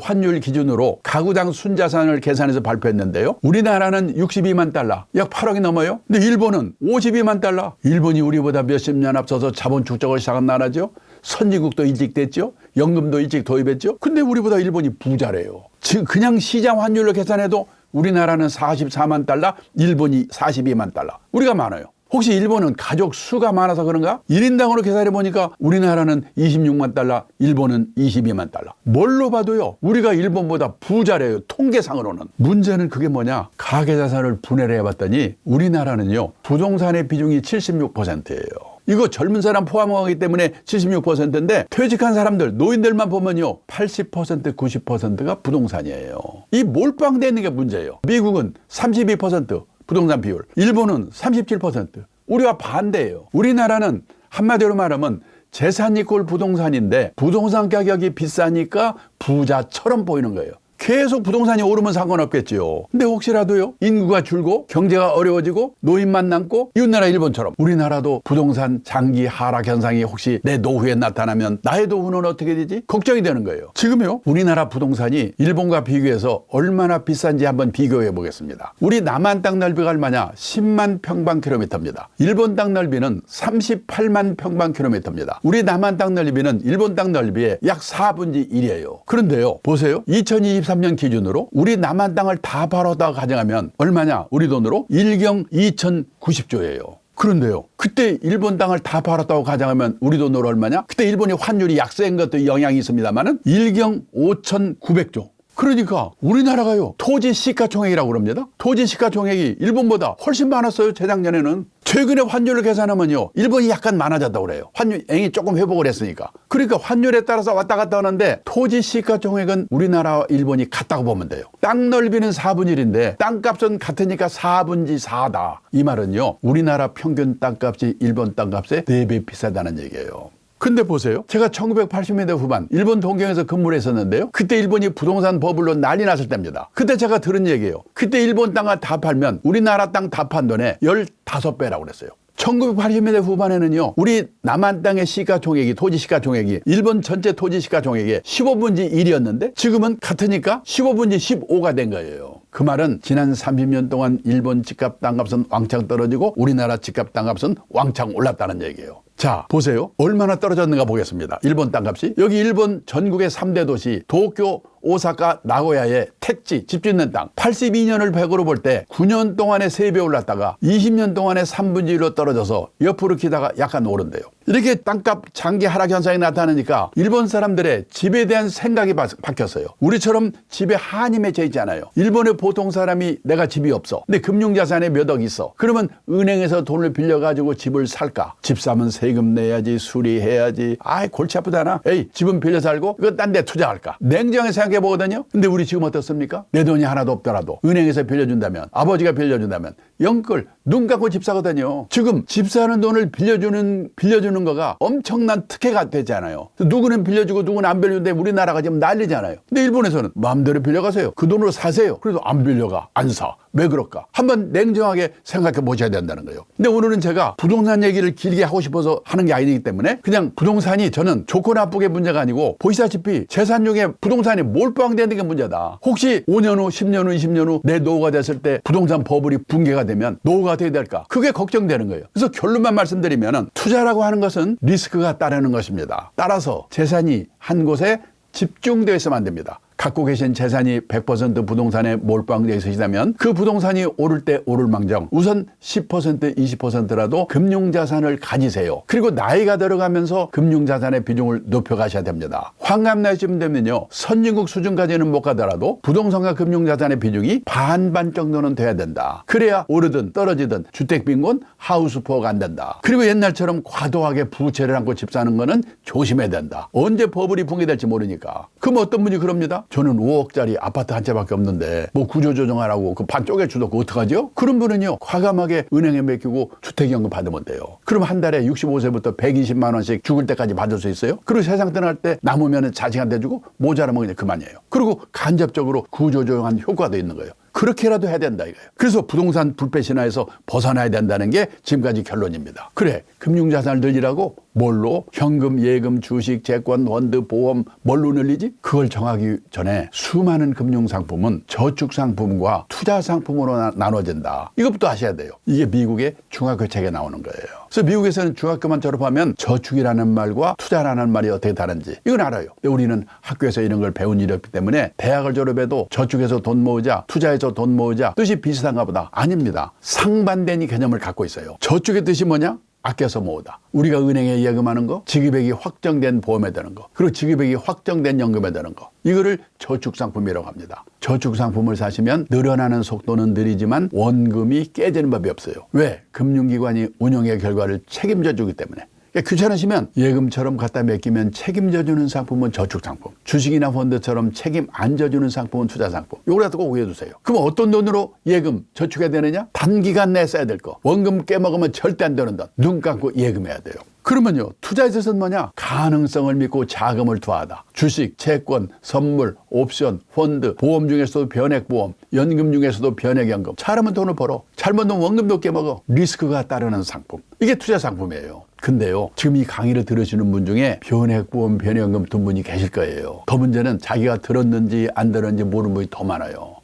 환율 기준으로 가구당 순자산을 계산해서 발표했는데요. 우리나라는 62만 달러, 약 8억이 넘어요. 근데 일본은 52만 달러. 일본이 우리보다 몇십 년 앞서서 자본 축적을 시작한 나라죠. 선진국도 일찍 됐죠. 연금도 일찍 도입했죠. 근데 우리보다 일본이 부자래요. 지금 그냥 시장 환율로 계산해도 우리나라는 44만 달러, 일본이 42만 달러. 우리가 많아요. 혹시 일본은 가족 수가 많아서 그런가? 1인당으로 계산해 보니까 우리나라는 26만 달러, 일본은 22만 달러. 뭘로 봐도요, 우리가 일본보다 부자래요. 통계상으로는. 문제는 그게 뭐냐? 가계자산을 분해를 해봤더니 우리나라는요, 부동산의 비중이 76%예요. 이거 젊은 사람 포함하기 때문에 76%인데 퇴직한 사람들, 노인들만 보면요, 80%, 90%가 부동산이에요. 이 몰빵되어 있는 게 문제예요. 미국은 32% 부동산 비율, 일본은 37%. 우리와 반대예요. 우리나라는 한마디로 말하면 재산 이꼴 부동산인데 부동산 가격이 비싸니까 부자처럼 보이는 거예요. 계속 부동산이 오르면 상관없겠지요. 근데 혹시라도요, 인구가 줄고 경제가 어려워지고 노인만 남고 이웃나라 일본처럼 우리나라도 부동산 장기 하락 현상이 혹시 내 노후에 나타나면 나의 노후는 어떻게 되지? 걱정이 되는 거예요. 지금요, 우리나라 부동산이 일본과 비교해서 얼마나 비싼지 한번 비교해 보겠습니다. 우리 남한 땅 넓이가 얼마냐? 10만 평방킬로미터입니다. 일본 땅 넓이는 38만 평방킬로미터입니다. 우리 남한 땅 넓이는 일본 땅 넓이의 약 4분의 1이에요. 그런데요, 보세요. 2023년 기준으로 우리 남한 땅을 다 팔았다고 가정하면 얼마냐? 우리 돈으로 1경 2090조예요. 그런데요, 그때 일본 땅을 다 팔았다고 가정하면 우리 돈으로 얼마냐? 그때 일본이 환율이 약세인 것도 영향이 있습니다만은 1경 5,900조. 그러니까 우리나라가요, 토지 시가총액이라고 그럽니다. 토지 시가총액이 일본보다 훨씬 많았어요. 재작년에는. 최근에 환율을 계산하면요, 일본이 약간 많아졌다고 그래요. 환율이 조금 회복을 했으니까. 그러니까 환율에 따라서 왔다 갔다 하는데 토지 시가총액은 우리나라와 일본이 같다고 보면 돼요. 땅 넓이는 4분의 1인데 땅값은 같으니까 4분의 4다. 이 말은요, 우리나라 평균 땅값이 일본 땅값에 4배 비싸다는 얘기예요. 근데 보세요. 제가 1980년대 후반 일본 동경에서 근무를 했었는데요. 그때 일본이 부동산 버블로 난리 났을 때입니다. 그때 제가 들은 얘기예요. 그때 일본 땅을 다 팔면 우리나라 땅 다 판 돈의 15배라고 그랬어요. 1980년대 후반에는요, 우리 남한 땅의 시가총액이, 토지 시가총액이 일본 전체 토지 시가총액의 15분의 1이었는데 지금은 같으니까 15분의 15가 된 거예요. 그 말은 지난 30년 동안 일본 집값 땅값은 왕창 떨어지고 우리나라 집값 땅값은 왕창 올랐다는 얘기예요. 자, 보세요. 얼마나 떨어졌는가 보겠습니다. 일본 땅값이. 여기 일본 전국의 3대 도시 도쿄, 오사카, 나고야의 택지, 집 짓는 땅 82년을 100으로 볼 때 9년 동안에 3배 올랐다가 20년 동안에 3분의 1로 떨어져서 옆으로 기다가 약간 오른대요. 이렇게 땅값 장기 하락 현상이 나타나니까 일본 사람들의 집에 대한 생각이 바뀌었어요. 우리처럼 집에 한이 맺혀 있잖아요. 일본의 보통 사람이 내가 집이 없어. 근데 금융자산에 몇 억 있어. 그러면 은행에서 돈을 빌려가지고 집을 살까? 집 사면 세금 내야지, 수리해야지. 아이, 골치 아프잖아. 에이, 집은 빌려 살고 이거 딴 데 투자할까? 냉정히 생각해 보거든요. 근데 우리 지금 어떻습니까? 내 돈이 하나도 없더라도 은행에서 빌려준다면, 아버지가 빌려준다면 영끌 눈 감고 집 사거든요. 지금 집 사는 돈을 빌려주는 거가 엄청난 특혜가 되잖아요. 누구는 빌려주고 누구는 안 빌려주는데 우리나라가 지금 난리잖아요. 근데 일본에서는 마음대로 빌려가세요. 그 돈으로 사세요. 그래도 안 빌려가, 안 사. 왜 그럴까? 한번 냉정하게 생각해 보셔야 된다는 거예요. 근데 오늘은 제가 부동산 얘기를 길게 하고 싶어서 하는 게 아니기 때문에 그냥 부동산이 저는 좋고 나쁘게 문제가 아니고 보시다시피 재산용에 부동산이 몰빵되는 게 문제다. 혹시 5년 후, 10년 후, 20년 후 내 노후가 됐을 때 부동산 버블이 붕괴가 되면 노후가 어떻게 될까? 그게 걱정되는 거예요. 그래서 결론만 말씀드리면 투자라고 하는 것은 리스크가 따르는 것입니다. 따라서 재산이 한 곳에 집중되어 있으면 안 됩니다. 갖고 계신 재산이 100% 부동산에 몰빵되어 있으시다면 그 부동산이 오를 때 오를 망정 우선 10% 20%라도 금융자산을 가지세요. 그리고 나이가 들어가면서 금융자산의 비중을 높여가셔야 됩니다. 환갑나이쯤 되면요 선진국 수준까지는 못 가더라도 부동산과 금융자산의 비중이 반반 정도는 돼야 된다. 그래야 오르든 떨어지든 주택빈곤 하우스포어가 안 된다. 그리고 옛날처럼 과도하게 부채를 안고 집 사는 거는 조심해야 된다. 언제 버블이 붕괴될지 모르니까. 그럼 어떤 분이 그럽니다. 저는 5억짜리 아파트 한 채밖에 없는데 뭐 구조조정하라고 그 반 쪼개주도 그거 어떡하죠? 그런 분은요 과감하게 은행에 맡기고 주택연금 받으면 돼요. 그럼 한 달에 65세부터 120만 원씩 죽을 때까지 받을 수 있어요. 그리고 세상 떠날 때 남으면 자식한테 주고 모자라면 그냥 그만이에요. 그리고 간접적으로 구조조정한 효과도 있는 거예요. 그렇게라도 해야 된다 이거예요. 그래서 부동산 불패 신화에서 벗어나야 된다는 게 지금까지 결론입니다. 그래 금융자산을 늘리라고 뭘로? 현금, 예금, 주식, 채권, 펀드, 보험 뭘로 늘리지? 그걸 정하기 전에 수많은 금융상품은 저축상품과 투자상품으로 나눠진다. 이것부터 아셔야 돼요. 이게 미국의 중학교 책에 나오는 거예요. 그래서 미국에서는 중학교만 졸업하면 저축이라는 말과 투자라는 말이 어떻게 다른지 이건 알아요. 근데 우리는 학교에서 이런 걸 배운 일이 없기 때문에 대학을 졸업해도 저축해서 돈 모으자, 투자해서 돈 모으자 뜻이 비슷한가 보다. 아닙니다. 상반된 이 개념을 갖고 있어요. 저축의 뜻이 뭐냐? 아껴서 모으다. 우리가 은행에 예금하는 거, 지급액이 확정된 보험에 드는 거, 그리고 지급액이 확정된 연금에 드는 거. 이거를 저축상품이라고 합니다. 저축상품을 사시면 늘어나는 속도는 느리지만 원금이 깨지는 법이 없어요. 왜? 금융기관이 운영의 결과를 책임져 주기 때문에. 귀찮으시면 예금처럼 갖다 맡기면 책임져주는 상품은 저축상품, 주식이나 펀드처럼 책임 안 져주는 상품은 투자상품. 이걸 갖다 꼭 외워두세요. 그럼 어떤 돈으로 예금, 저축해야 되느냐? 단기간 내에 써야 될 거. 원금 깨먹으면 절대 안 되는 돈. 눈 감고 예금해야 돼요. 그러면요 투자에 있어서는 뭐냐? 가능성을 믿고 자금을 투하하다. 주식, 채권, 선물, 옵션, 펀드, 보험 중에서도 변액보험, 연금 중에서도 변액연금. 잘하면 돈을 벌어. 잘못하면 원금도 깨먹어. 리스크가 따르는 상품. 이게 투자 상품이에요. 근데요 지금 이 강의를 들으시는 분 중에 변액보험, 변액연금 든 분이 계실 거예요. 더 문제는 자기가 들었는지 안 들었는지 모르는 분이 더 많아요.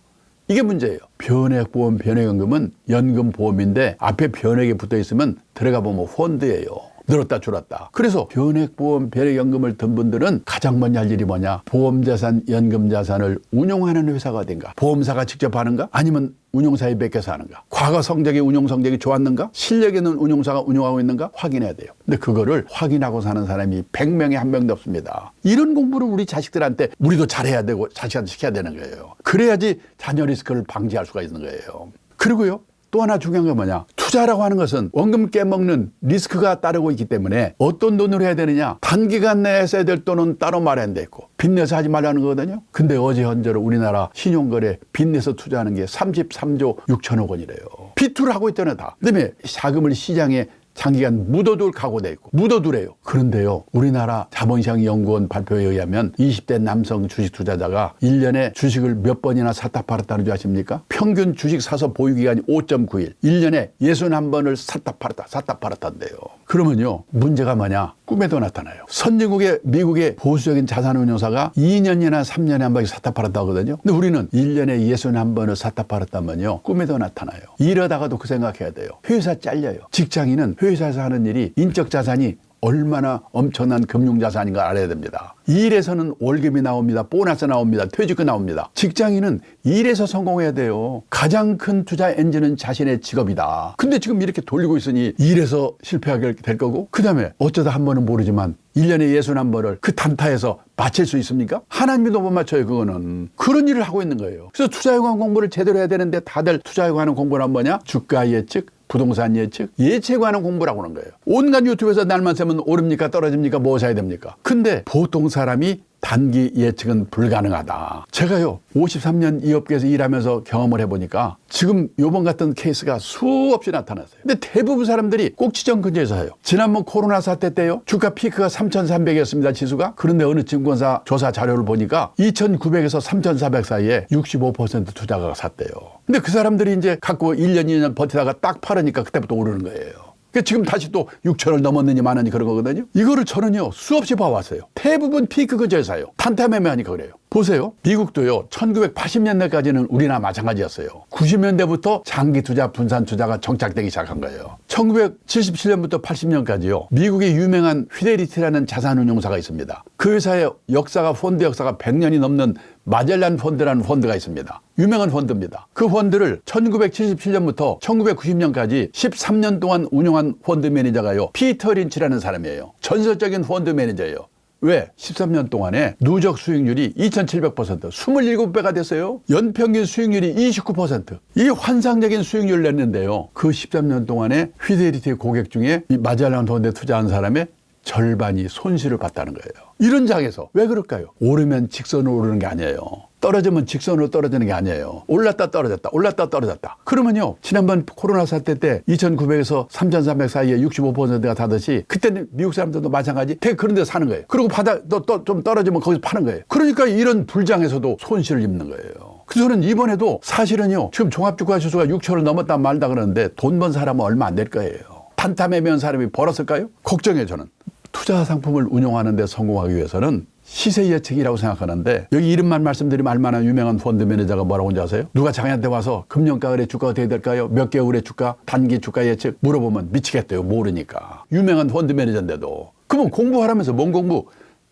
이게 문제예요. 변액보험, 변액연금은 연금보험인데 앞에 변액이 붙어 있으면 들어가 보면 펀드예요. 늘었다 줄었다. 그래서 변액보험, 변액연금을 든 분들은 가장 먼저 할 일이 뭐냐? 보험자산, 연금자산을 운용하는 회사가 어딘가? 보험사가 직접 하는가? 아니면 운용사에 맡겨서 하는가? 과거 성적이 운용 성적이 좋았는가? 실력 있는 운용사가 운용하고 있는가? 확인해야 돼요. 근데 그거를 확인하고 사는 사람이 100명에 1명도 없습니다. 이런 공부를 우리 자식들한테 우리도 잘해야 되고 자식한테 시켜야 되는 거예요. 그래야지 자녀 리스크를 방지할 수가 있는 거예요. 그리고요 또 하나 중요한 건 뭐냐? 투자라고 하는 것은 원금 깨먹는 리스크가 따르고 있기 때문에 어떤 돈으로 해야 되느냐? 단기간 내에 써야 될 돈은 따로 마련돼 돼 있고 빚내서 하지 말라는 거거든요. 근데 어제 현재로 우리나라 신용거래 빚내서 투자하는 게 33조 6천억 원이래요. 비투를 하고 있잖아요 다. 그다음에 자금을 시장에 장기간 묻어둘 각오돼 있고 묻어두래요. 그런데요 우리나라 자본시장연구원 발표에 의하면 20대 남성 주식 투자자가 1년에 주식을 몇 번이나 샀다 팔았다는 줄 아십니까? 평균 주식 사서 보유기간이 5.9일 1년에 61번을 샀다 팔았다는데요. 그러면요 문제가 뭐냐? 꿈에도 나타나요. 선진국의 미국의 보수적인 자산운용사가 2년이나 3년에 한 번씩 샀다 팔았다 하거든요. 근데 우리는 1년에 61번을 샀다 팔았다면요 꿈에도 나타나요. 이러다가도 그 생각해야 돼요. 회사 잘려요. 직장인은 회사에서 하는 일이 인적 자산이 얼마나 엄청난 금융자산인가 알아야 됩니다. 일에서는 월급이 나옵니다. 보너스 나옵니다. 퇴직금 나옵니다. 직장인은 일에서 성공해야 돼요. 가장 큰 투자 엔진은 자신의 직업이다. 근데 지금 이렇게 돌리고 있으니 일에서 실패하게 될 거고 그 다음에 어쩌다 한 번은 모르지만 1년에 61번을 그 단타에서 맞힐 수 있습니까? 하나님도 못 맞춰요. 그거는. 그런 일을 하고 있는 거예요. 그래서 투자에 관한 공부를 제대로 해야 되는데 다들 투자에 관한 공부란 뭐냐? 주가 예측, 부동산 예측, 예측에 관한 공부라고 하는 거예요. 온갖 유튜브에서 날만 새면 오릅니까 떨어집니까 뭐 사야 됩니까? 근데 보통 사람이 단기 예측은 불가능하다. 제가요 53년 이 업계에서 일하면서 경험을 해보니까 지금 요번 같은 케이스가 수없이 나타났어요. 근데 대부분 사람들이 꼭지점 근처에서 해요. 지난번 코로나 사태 때요 주가 피크가 3,300이었습니다. 지수가. 그런데 어느 증권사 조사 자료를 보니까 2,900에서 3,400 사이에 65% 투자가가 샀대요. 근데 그 사람들이 이제 갖고 1년 2년 버티다가 딱 팔으니까 그때부터 오르는 거예요. 지금 다시 또 6천을 넘었느니 마느니 그런 거거든요. 이거를 저는요 수없이 봐왔어요. 대부분 피크 근처에 사요. 탄탄매매하니까 그래요. 보세요. 미국도요 1980년대까지는 우리나 마찬가지였어요. 90년대부터 장기 투자, 분산 투자가 정착되기 시작한 거예요. 1977년부터 80년까지요 미국의 유명한 피델리티라는 자산운용사가 있습니다. 그 회사의 역사가 펀드 역사가 100년이 넘는 마젤란 펀드라는 펀드가 있습니다. 유명한 펀드입니다. 그 펀드를 1977년부터 1990년까지 13년 동안 운영한 펀드 매니저가요 피터 린치라는 사람이에요. 전설적인 펀드 매니저예요. 왜? 13년 동안에 누적 수익률이 2700%, 27배가 됐어요. 연평균 수익률이 29%. 이 환상적인 수익률을 냈는데요. 그 13년 동안에 피델리티 고객 중에 이 마젤란 펀드에 투자한 사람의 절반이 손실을 봤다는 거예요. 이런 장에서 왜 그럴까요? 오르면 직선으로 오르는 게 아니에요. 떨어지면 직선으로 떨어지는 게 아니에요. 올랐다 떨어졌다 올랐다 떨어졌다. 그러면요 지난번 코로나 사태 때 2,900에서 3,300 사이에 65%가 타듯이 그때는 미국 사람들도 마찬가지 되게 그런 데서 사는 거예요. 그리고 바닥 좀 떨어지면 거기서 파는 거예요. 그러니까 이런 불장에서도 손실을 입는 거예요. 그래서 저는 이번에도 사실은요 지금 종합주가 지수가 6천을 넘었다 말다 그러는데 돈 번 사람은 얼마 안 될 거예요. 탄탄매매한 사람이 벌었을까요? 걱정해요. 저는 투자 상품을 운용하는 데 성공하기 위해서는 시세 예측이라고 생각하는데 여기 이름만 말씀드리면 알만한 유명한 펀드 매니저가 뭐라고 하는지 아세요? 누가 자기한테 와서 금년가을에 주가가 어떻게 될까요? 몇 개월의 주가, 단기 주가 예측 물어보면 미치겠대요. 모르니까. 유명한 펀드 매니저인데도. 그러면 공부하라면서 뭔 공부?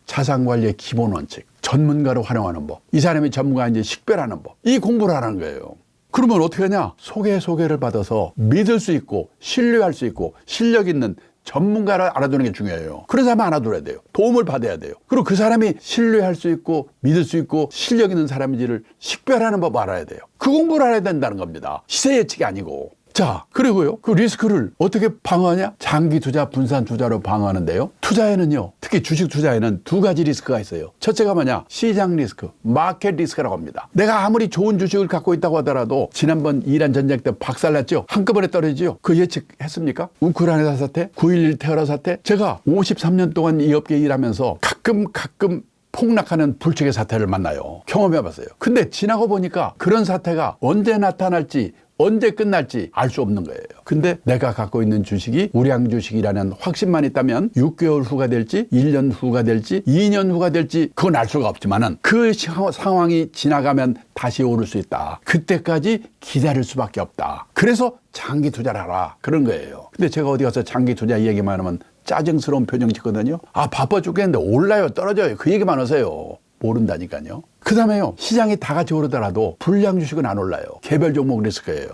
자산관리의 기본 원칙, 전문가를 활용하는 법, 이 사람이 전문가인지 식별하는 법, 이 공부를 하는 거예요. 그러면 어떻게 하냐? 소개를 받아서 믿을 수 있고 신뢰할 수 있고 실력 있는 전문가를 알아두는 게 중요해요. 그런 사람 알아둬야 돼요. 도움을 받아야 돼요. 그리고 그 사람이 신뢰할 수 있고 믿을 수 있고 실력 있는 사람인지를 식별하는 법 알아야 돼요. 그 공부를 알아야 된다는 겁니다. 시세 예측이 아니고. 자, 그리고요. 그 리스크를 어떻게 방어하냐? 장기 투자, 분산 투자로 방어하는데요. 투자에는요. 특히 주식 투자에는 두 가지 리스크가 있어요. 첫째가 뭐냐? 시장 리스크, 마켓 리스크라고 합니다. 내가 아무리 좋은 주식을 갖고 있다고 하더라도 지난번 이란 전쟁 때 박살났죠? 한꺼번에 떨어지죠? 그 예측했습니까? 우크라이나 사태, 9.11 테러 사태. 제가 53년 동안 이 업계에 일하면서 가끔 폭락하는 불측의 사태를 만나요. 경험해봤어요. 근데 지나고 보니까 그런 사태가 언제 나타날지 언제 끝날지 알 수 없는 거예요. 근데 내가 갖고 있는 주식이 우량 주식이라는 확신만 있다면 6개월 후가 될지 1년 후가 될지 2년 후가 될지 그건 알 수가 없지만은 그 상황이 지나가면 다시 오를 수 있다. 그때까지 기다릴 수밖에 없다. 그래서 장기 투자를 하라. 그런 거예요. 근데 제가 어디 가서 장기 투자 얘기만 하면 짜증스러운 표정 짓거든요. 아, 바빠 죽겠는데 올라요 떨어져요. 그 얘기만 하세요. 모른다니까요. 그 다음에요. 시장이 다 같이 오르더라도 불량 주식은 안 올라요. 개별 종목 리스크예요.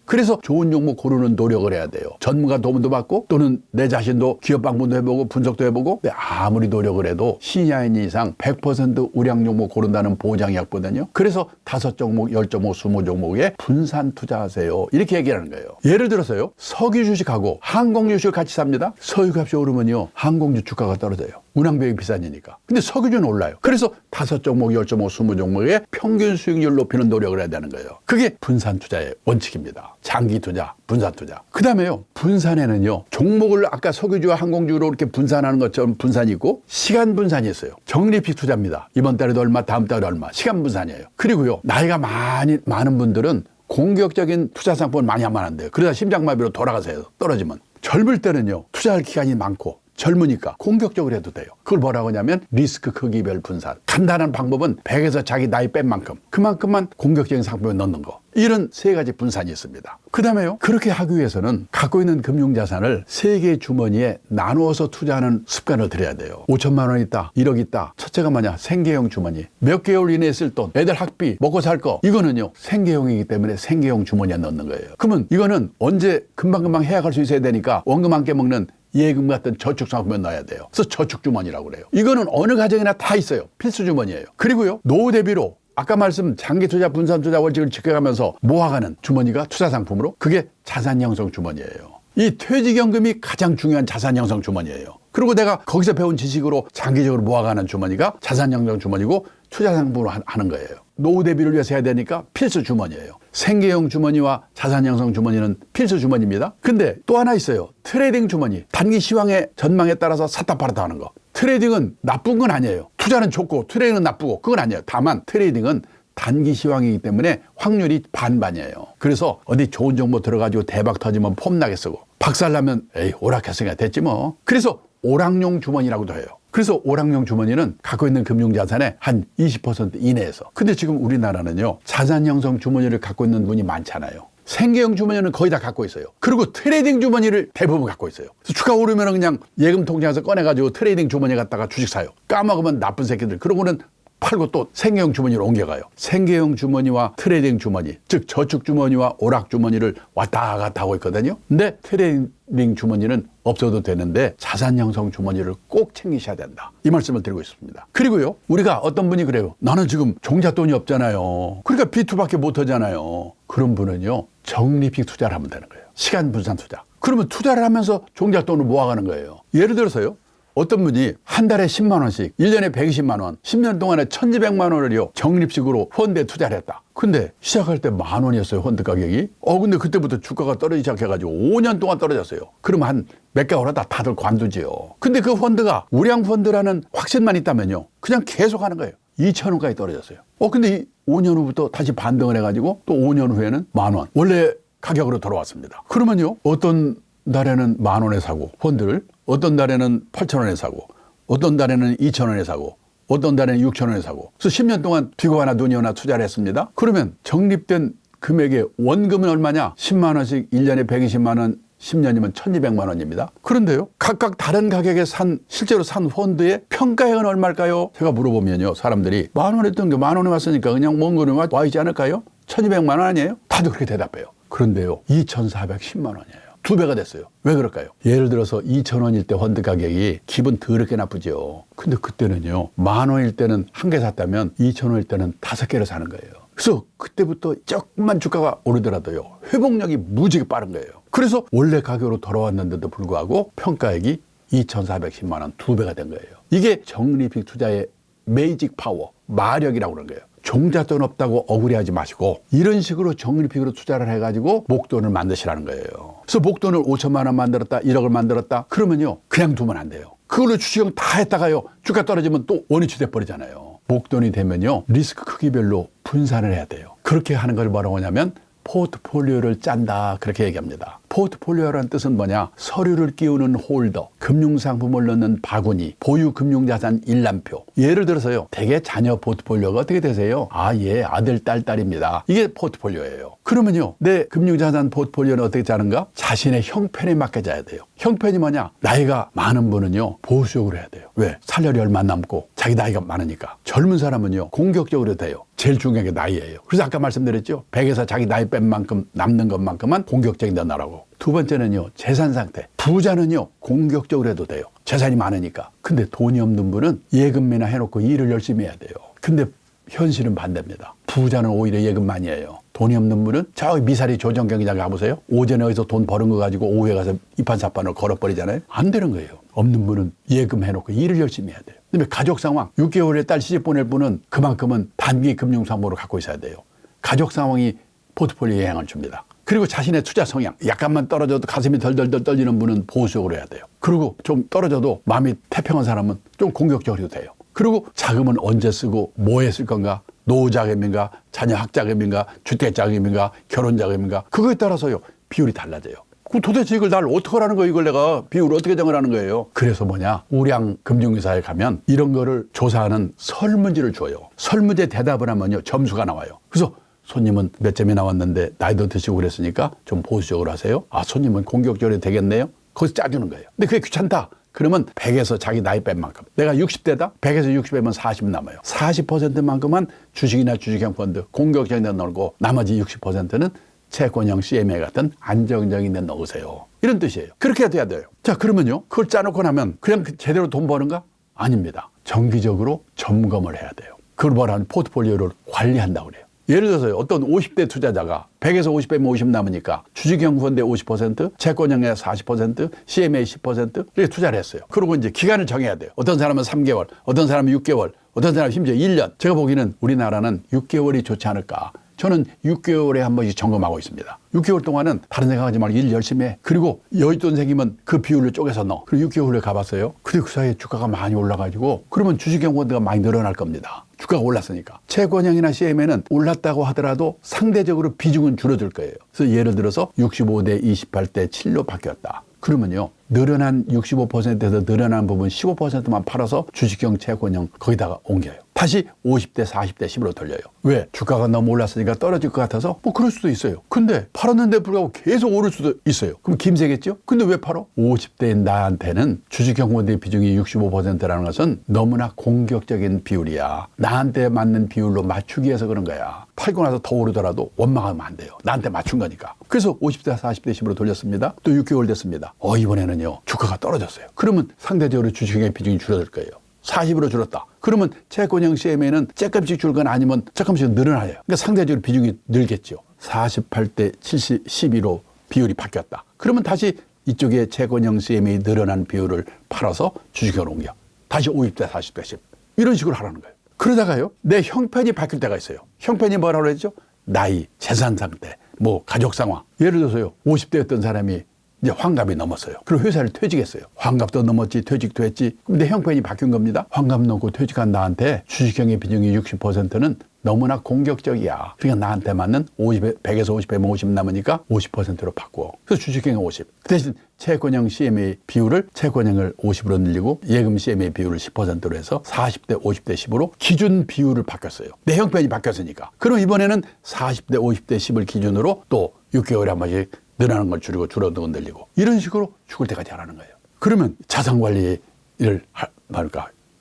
그래서 좋은 종목 고르는 노력을 해야 돼요. 전문가 도움도 받고 또는 내 자신도 기업 방문도 해보고 분석도 해보고 아무리 노력을 해도 시니아인 이상 100% 우량 종목 고른다는 보장이 없거든요. 그래서 5종목, 10종목, 20종목에 분산 투자하세요. 이렇게 얘기하는 거예요. 예를 들어서요. 석유 주식하고 항공 주식을 같이 삽니다. 석유값이 오르면요. 항공주 주가가 떨어져요. 운항비용이 비싸지니까. 근데 석유주는 올라요. 그래서 5종목, 10종목, 20종목의 평균 수익률 높이는 노력을 해야 되는 거예요. 그게 분산 투자의 원칙입니다. 장기 투자, 분산 투자. 그 다음에요. 분산에는요. 종목을 아까 석유주와 항공주로 이렇게 분산하는 것처럼 분산이 있고 시간 분산이 있어요. 적립식 투자입니다. 이번 달에도 얼마, 다음 달에 얼마. 시간 분산이에요. 그리고요. 나이가 많은 분들은 공격적인 투자 상품을 많이 하면 안 돼요. 그러다 심장마비로 돌아가세요. 떨어지면. 젊을 때는요. 투자할 기간이 많고 젊으니까 공격적으로 해도 돼요. 그걸 뭐라고 하냐면 리스크 크기별 분산. 간단한 방법은 100에서 자기 나이 뺀 만큼 그만큼만 공격적인 상품에 넣는 거. 이런 3가지 분산이 있습니다. 그 다음에요. 그렇게 하기 위해서는 갖고 있는 금융자산을 3개의 주머니에 나누어서 투자하는 습관을 들여야 돼요. 5천만 원 있다, 1억 있다. 첫째가 뭐냐? 생계형 주머니. 몇 개월 이내에 쓸 돈, 애들 학비, 먹고 살 거. 이거는요. 생계형이기 때문에 생계형 주머니에 넣는 거예요. 그러면 이거는 언제 금방금방 해약할 수 있어야 되니까 원금 함께 먹는 예금 같은 저축 상품에 넣어야 돼요. 그래서 저축 주머니라고 그래요. 이거는 어느 가정이나 다 있어요. 필수 주머니예요. 그리고요. 노후 대비로 아까 말씀 장기 투자, 분산 투자 원칙을 지켜가면서 모아가는 주머니가 투자 상품으로 그게 자산 형성 주머니예요. 이 퇴직연금이 가장 중요한 자산 형성 주머니예요. 그리고 내가 거기서 배운 지식으로 장기적으로 모아가는 주머니가 자산형성 주머니고 투자상품으로 하는 거예요. 노후 대비를 위해서 해야 되니까 필수 주머니예요. 생계형 주머니와 자산형성 주머니는 필수 주머니입니다. 근데 또 하나 있어요. 트레이딩 주머니. 단기 시황의 전망에 따라서 샀다 팔았다 하는 거. 트레이딩은 나쁜 건 아니에요. 투자는 좋고 트레이딩은 나쁘고 그건 아니에요. 다만 트레이딩은 단기 시황이기 때문에 확률이 반반이에요. 그래서 어디 좋은 정보 들어가지고 대박 터지면 폼나게 쓰고 박살나면 에이 오락했으니까 됐지 뭐. 그래서 오락용 주머니라고도 해요. 그래서 오락용 주머니는 갖고 있는 금융자산의 한 20% 이내에서. 근데 지금 우리나라는요 자산 형성 주머니를 갖고 있는 분이 많잖아요. 생계형 주머니는 거의 다 갖고 있어요. 그리고 트레이딩 주머니를 대부분 갖고 있어요. 그래서 주가 오르면 그냥 예금 통장에서 꺼내가지고 트레이딩 주머니 갖다가 주식 사요. 까먹으면 나쁜 새끼들. 그러고는 팔고 또 생계형 주머니로 옮겨가요. 생계형 주머니와 트레이딩 주머니, 즉 저축 주머니와 오락 주머니를 왔다 갔다 하고 있거든요. 근데 트레이딩 주머니는 없어도 되는데 자산 형성 주머니를 꼭 챙기셔야 된다. 이 말씀을 드리고 있습니다. 그리고요, 우리가 어떤 분이 그래요. 나는 지금 종잣돈이 없잖아요. 그러니까 B2밖에 못 하잖아요. 그런 분은요, 적립식 투자를 하면 되는 거예요. 시간 분산 투자. 그러면 투자를 하면서 종잣돈을 모아가는 거예요. 예를 들어서요. 어떤 분이 한 달에 10만 원씩, 1년에 120만 원, 10년 동안에 1200만 원을요, 적립식으로 펀드에 투자를 했다. 근데 시작할 때 10,000원이었어요, 펀드 가격이. 근데 그때부터 주가가 떨어지기 시작해가지고 5년 동안 떨어졌어요. 그러면 한 몇 개월 하다 다들 관두지요. 근데 그 펀드가 우량 펀드라는 확신만 있다면요, 그냥 계속 하는 거예요. 2,000원까지 떨어졌어요. 근데 5년 후부터 다시 반등을 해가지고 또 5년 후에는 10,000원. 원래 가격으로 돌아왔습니다. 그러면요, 어떤 달에는 10,000원에 사고 펀드를, 어떤 달에는 8,000원에 사고, 어떤 달에는 2,000원에 사고, 어떤 달에는 6,000원에 사고. 그래서 10년 동안 뒤고 하나 눈이 하나 투자를 했습니다. 그러면 적립된 금액의 원금은 얼마냐? 10만 원씩 1년에 120만 원, 10년이면 1,200만 원입니다. 그런데요, 각각 다른 가격에 실제로 산 펀드의 평가액은 얼마일까요? 제가 물어보면요, 사람들이 10,000원 했던 게 10,000원에 왔으니까 그냥 먼 거는 와 있지 않을까요? 1,200만 원 아니에요? 다들 그렇게 대답해요. 그런데요, 2,410만 원이에요. 2배가 됐어요. 왜 그럴까요? 예를 들어서 2,000원일 때 펀드 가격이 기분 더럽게 나쁘죠. 근데 그때는요, 10,000원일 때는 한 개 샀다면 2,000원일 때는 5개를 사는 거예요. 그래서 그때부터 조금만 주가가 오르더라도요, 회복력이 무지개 빠른 거예요. 그래서 원래 가격으로 돌아왔는데도 불구하고 평가액이 2,410만 원, 2배가 된 거예요. 이게 적립식 투자의 매직 파워, 마력이라고 그러는 거예요. 종잣돈 없다고 억울해하지 마시고 이런 식으로 적립식으로 투자를 해가지고 목돈을 만드시라는 거예요. 그래서 목돈을 5천만 원 만들었다, 1억을 만들었다, 그러면요, 그냥 두면 안 돼요. 그걸로 주식은 다 했다가요, 주가 떨어지면 또 원위치 돼버리잖아요. 목돈이 되면요, 리스크 크기별로 분산을 해야 돼요. 그렇게 하는 걸 뭐라고 하냐면 포트폴리오를 짠다, 그렇게 얘기합니다. 포트폴리오라는 뜻은 뭐냐? 서류를 끼우는 홀더, 금융상품을 넣는 바구니, 보유 금융자산 일람표. 예를 들어서요, 대개 자녀 포트폴리오가 어떻게 되세요? 예, 아들, 딸입니다. 이게 포트폴리오예요. 그러면요, 내 금융자산 포트폴리오는 어떻게 짜는가? 자신의 형편에 맞게 짜야 돼요. 형편이 뭐냐? 나이가 많은 분은요, 보수적으로 해야 돼요. 왜? 살열이 얼마 남고 자기 나이가 많으니까. 젊은 사람은요, 공격적으로 돼요. 제일 중요한 게 나이예요. 그래서 아까 말씀드렸죠, 100에서 자기 나이 뺀 만큼 남는 것만큼만 공격적인 데 나라고. 두 번째는요, 재산 상태. 부자는요, 공격적으로 해도 돼요. 재산이 많으니까. 근데 돈이 없는 분은 예금이나 해놓고 일을 열심히 해야 돼요. 근데 현실은 반대입니다. 부자는 오히려 예금 많이 해요. 돈이 없는 분은 저기 미사리 조정 경기장 가보세요. 오전에 어디서 돈 버는 거 가지고 오후에 가서 이판사판을 걸어버리잖아요. 안 되는 거예요. 없는 분은 예금 해놓고 일을 열심히 해야 돼요. 그다음에 가족 상황, 6개월에 딸 시집 보낼 분은 그만큼은 단기 금융상품으로 갖고 있어야 돼요. 가족 상황이 포트폴리오에 영향을 줍니다. 그리고 자신의 투자 성향, 약간만 떨어져도 가슴이 덜덜덜 떨리는 분은 보수적으로 해야 돼요. 그리고 좀 떨어져도 마음이 태평한 사람은 좀 공격적으로 해도 돼요. 그리고 자금은 언제 쓰고 뭐에 쓸 건가? 노후자금인가, 자녀 학자금인가, 주택자금인가, 결혼자금인가, 그거에 따라서요, 비율이 달라져요. 그럼 도대체 이걸 날 어떻게 하라는 거예요? 이걸 내가 비율을 어떻게 정하라는 거예요? 그래서 뭐냐, 우량 금융회사에 가면 이런 거를 조사하는 설문지를 줘요. 설문지에 대답을 하면요, 점수가 나와요. 그래서 손님은 몇 점이 나왔는데 나이도 드시고 그랬으니까 좀 보수적으로 하세요. 손님은 공격적으로 되겠네요. 거기서 짜주는 거예요. 근데 그게 귀찮다. 그러면 100에서 자기 나이 뺀 만큼. 내가 60대다? 100에서 60 빼면 40 남아요. 40%만큼만 주식이나 주식형 펀드, 공격적인 데 넣고 나머지 60%는 채권형 CMA 같은 안정적인 데 넣으세요. 이런 뜻이에요. 그렇게 해야 돼요. 자, 그러면요, 그걸 짜놓고 나면 그냥 제대로 돈 버는가? 아닙니다. 정기적으로 점검을 해야 돼요. 그걸 뭐라 하면 포트폴리오를 관리한다고 그래요. 예를 들어서 어떤 50대 투자자가 100에서 50배면 50 남으니까 주식형 펀드에 50%, 채권형에 40%, CMA 10% 이렇게 투자를 했어요. 그리고 이제 기간을 정해야 돼요. 어떤 사람은 3개월, 어떤 사람은 6개월, 어떤 사람은 심지어 1년. 제가 보기에는 우리나라는 6개월이 좋지 않을까. 저는 6개월에 한 번씩 점검하고 있습니다. 6개월 동안은 다른 생각하지 말고 일 열심히 해. 그리고 여윳돈 생기면 그 비율을 쪼개서 넣어. 그리고 6개월 후에 가봤어요. 근데 그 사이에 주가가 많이 올라가지고 그러면 주식형 펀드가 많이 늘어날 겁니다. 주가가 올랐으니까. 채권형이나 CM에는 올랐다고 하더라도 상대적으로 비중은 줄어들 거예요. 그래서 예를 들어서 65대 28대 7로 바뀌었다. 그러면요, 늘어난 65%에서 늘어난 부분 15%만 팔아서 주식형, 채권형 거기다가 옮겨요. 다시 50대 40대 10으로 돌려요. 왜? 주가가 너무 올랐으니까 떨어질 것 같아서 뭐 그럴 수도 있어요. 근데 팔았는데 불구하고 계속 오를 수도 있어요. 그럼 김새겠죠? 근데 왜 팔어? 50대인 나한테는 주식형 펀드의 비중이 65%라는 것은 너무나 공격적인 비율이야. 나한테 맞는 비율로 맞추기 위해서 그런 거야. 팔고 나서 더 오르더라도 원망하면 안 돼요. 나한테 맞춘 거니까. 그래서 50대 40대 10으로 돌렸습니다. 또 6개월 됐습니다. 이번에는요, 주가가 떨어졌어요. 그러면 상대적으로 주식형의 비중이 줄어들 거예요. 40으로 줄었다. 그러면 채권형 CM에는 조금씩 줄 건 아니면 조금씩 늘어나요. 그러니까 상대적으로 비중이 늘겠죠. 48대 70, 12로 비율이 바뀌었다. 그러면 다시 이쪽에 채권형 CM이 늘어난 비율을 팔아서 주식형으로 옮겨. 다시 50대 40대 10. 이런 식으로 하라는 거예요. 그러다가요, 내 형편이 바뀔 때가 있어요. 형편이 뭐라고 그랬죠? 나이, 재산 상태, 뭐 가족 상황. 예를 들어서요, 50대였던 사람이 이제 환갑이 넘었어요. 그리고 회사를 퇴직했어요. 환갑도 넘었지, 퇴직도 했지. 그럼 내 형편이 바뀐 겁니다. 환갑 넘고 퇴직한 나한테 주식형의 비중이 60%는 너무나 공격적이야. 그러니까 나한테 맞는 100에서 50배면 50 남으니까 50%로 바꾸어. 그래서 주식형이 50. 그 대신 채권형 CMA 비율을 채권형을 50으로 늘리고 예금 CMA 비율을 10%로 해서 40대 50대 10으로 기준 비율을 바뀌었어요. 내 형편이 바뀌었으니까. 그럼 이번에는 40대 50대 10을 기준으로 또 6개월에 한 번씩 늘어나는 걸 줄이고 줄어드는 건 늘리고 이런 식으로 죽을 때까지 하라는 거예요. 그러면 자산 관리를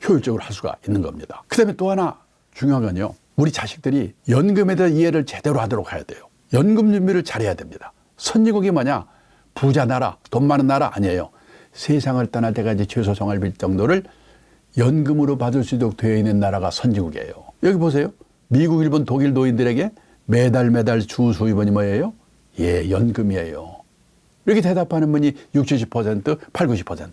효율적으로 할 수가 있는 겁니다. 그다음에 또 하나 중요한 건요, 우리 자식들이 연금에 대한 이해를 제대로 하도록 해야 돼요. 연금 준비를 잘해야 됩니다. 선진국이 뭐냐? 부자 나라, 돈 많은 나라 아니에요. 세상을 떠날 때까지 최소 생활비 정도를 연금으로 받을 수 있도록 되어 있는 나라가 선진국이에요. 여기 보세요. 미국, 일본, 독일 노인들에게 매달 주 수입원이 뭐예요? 예, 연금이에요. 이렇게 대답하는 분이 60, 70%, 80, 90%.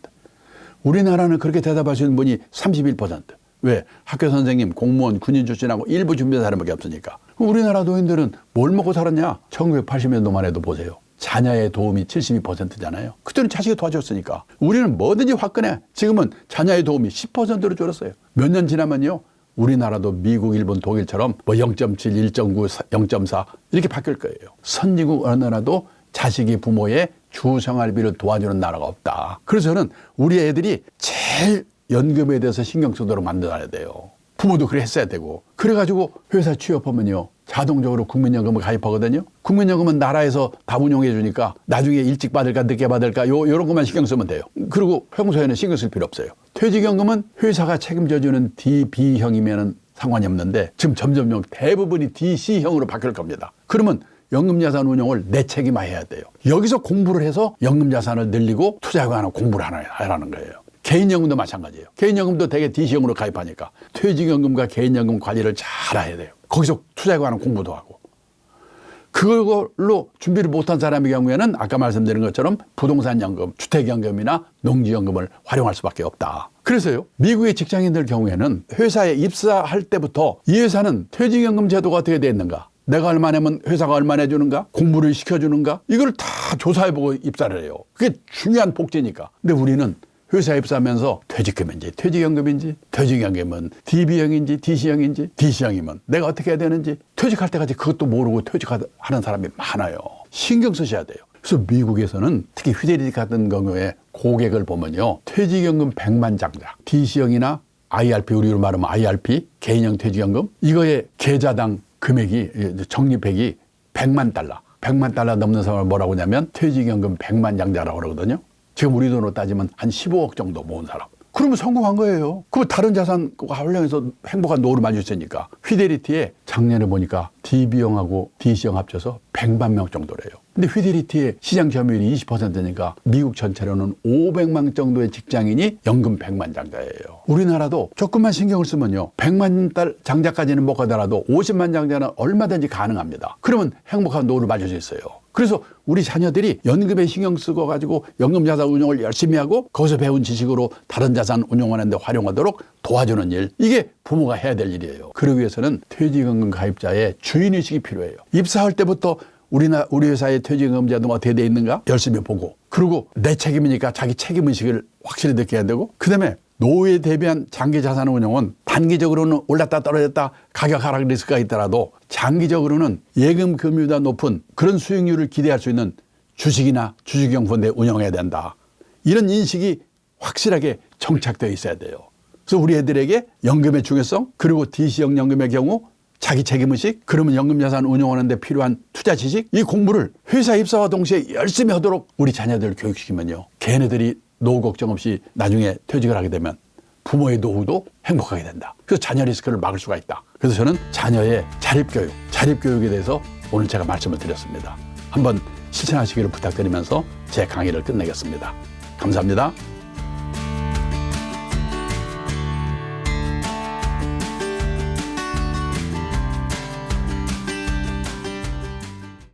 우리나라는 그렇게 대답할 수 있는 분이 31%. 왜? 학교 선생님, 공무원, 군인 출신하고 일부 준비된 사람밖에 없으니까. 우리나라 노인들은 뭘 먹고 살았냐? 1980년도만 해도 보세요. 자녀의 도움이 72%잖아요. 그때는 자식이 도와줬으니까. 우리는 뭐든지 화끈해. 지금은 자녀의 도움이 10%로 줄었어요. 몇 년 지나면요, 우리나라도 미국, 일본, 독일처럼 뭐 0.7, 1.9, 0.4 이렇게 바뀔 거예요. 선진국 어느 나라도 자식이 부모의 주 생활비를 도와주는 나라가 없다. 그래서 저는 우리 애들이 제일 연금에 대해서 신경 쓰도록 만들어야 돼요. 부모도 그래 했어야 되고. 그래가지고 회사 취업하면요, 자동적으로 국민연금을 가입하거든요. 국민연금은 나라에서 다 운용해 주니까 나중에 일찍 받을까 늦게 받을까 요런 것만 신경 쓰면 돼요. 그리고 평소에는 신경 쓸 필요 없어요. 퇴직연금은 회사가 책임져 주는 DB형이면 상관이 없는데 지금 점점 대부분이 DC형으로 바뀔 겁니다. 그러면 연금자산 운용을 내 책임화해야 돼요. 여기서 공부를 해서 연금자산을 늘리고 투자하고 하는 공부를 하라는 거예요. 개인연금도 마찬가지예요. 개인연금도 대개 DC형으로 가입하니까 퇴직연금과 개인연금 관리를 잘 해야 돼요. 거기서 투자하고 하는 공부도 하고. 그걸로 준비를 못한 사람의 경우에는 아까 말씀드린 것처럼 부동산연금, 주택연금이나 농지연금을 활용할 수밖에 없다. 그래서요, 미국의 직장인들 경우에는 회사에 입사할 때부터 이 회사는 퇴직연금 제도가 어떻게 되어 있는가, 내가 얼마 내면 회사가 얼마 내주는가, 공부를 시켜주는가, 이걸 다 조사해보고 입사를 해요. 그게 중요한 복지니까. 근데 우리는 회사에 입사하면서 퇴직금인지 퇴직연금인지, 퇴직연금은 DB형인지 DC형인지, DC형이면 내가 어떻게 해야 되는지, 퇴직할 때까지 그것도 모르고 퇴직하는 사람이 많아요. 신경 쓰셔야 돼요. 그래서 미국에서는 특히 휘데리티 같은 경우에 고객을 보면요, 퇴직연금 100만 장자, DC형이나 IRP, 우리로 말하면 IRP, 개인형 퇴직연금, 이거의 계좌당 금액이, 적립액이 100만 달러. 100만 달러 넘는 사람을 뭐라고 하냐면 퇴직연금 100만 장자라고 그러거든요. 지금 우리 돈으로 따지면 한 15억 정도 모은 사람. 그러면 성공한 거예요. 그럼 다른 자산과 활용해서 행복한 노후를 만들 수 있으니까. 휘데리티에 작년에 보니까 DB형하고 DC형 합쳐서 100만 명 정도래요. 근데 fidelity 시장 점유율이 20%니까 미국 전체로는 500만 정도의 직장인이 연금 100만 장자예요. 우리나라도 조금만 신경을 쓰면요, 100만 달 장자까지는 못 가더라도 50만 장자는 얼마든지 가능합니다. 그러면 행복한 노후를 맞을 수 있어요. 그래서 우리 자녀들이 연금에 신경 쓰고 가지고 연금 자산 운용을 열심히 하고 거기서 배운 지식으로 다른 자산 운용하는 데 활용하도록 도와주는 일, 이게 부모가 해야 될 일이에요. 그러기 위해서는 퇴직연금 가입자의 주인의식이 필요해요. 입사할 때부터 우리 회사의 퇴직연금제도가 어떻게 돼 있는가 열심히 보고, 그리고 내 책임이니까 자기 책임의식을 확실히 느껴야 되고, 그 다음에 노후에 대비한 장기 자산 운용은 단기적으로는 올랐다 떨어졌다 가격 하락 리스크가 있더라도 장기적으로는 예금 금리보다 높은 그런 수익률을 기대할 수 있는 주식이나 주식용펀드에 운영해야 된다. 이런 인식이 확실하게 정착되어 있어야 돼요. 그래서 우리 애들에게 연금의 중요성, 그리고 DC형 연금의 경우 자기 책임의식, 그러면 연금자산 운용하는 데 필요한 투자 지식, 이 공부를 회사 입사와 동시에 열심히 하도록 우리 자녀들을 교육시키면요, 걔네들이 노후 걱정 없이 나중에 퇴직을 하게 되면 부모의 노후도 행복하게 된다. 그래서 자녀 리스크를 막을 수가 있다. 그래서 저는 자녀의 자립교육에 대해서 오늘 제가 말씀을 드렸습니다. 한번 실천하시기를 부탁드리면서 제 강의를 끝내겠습니다. 감사합니다.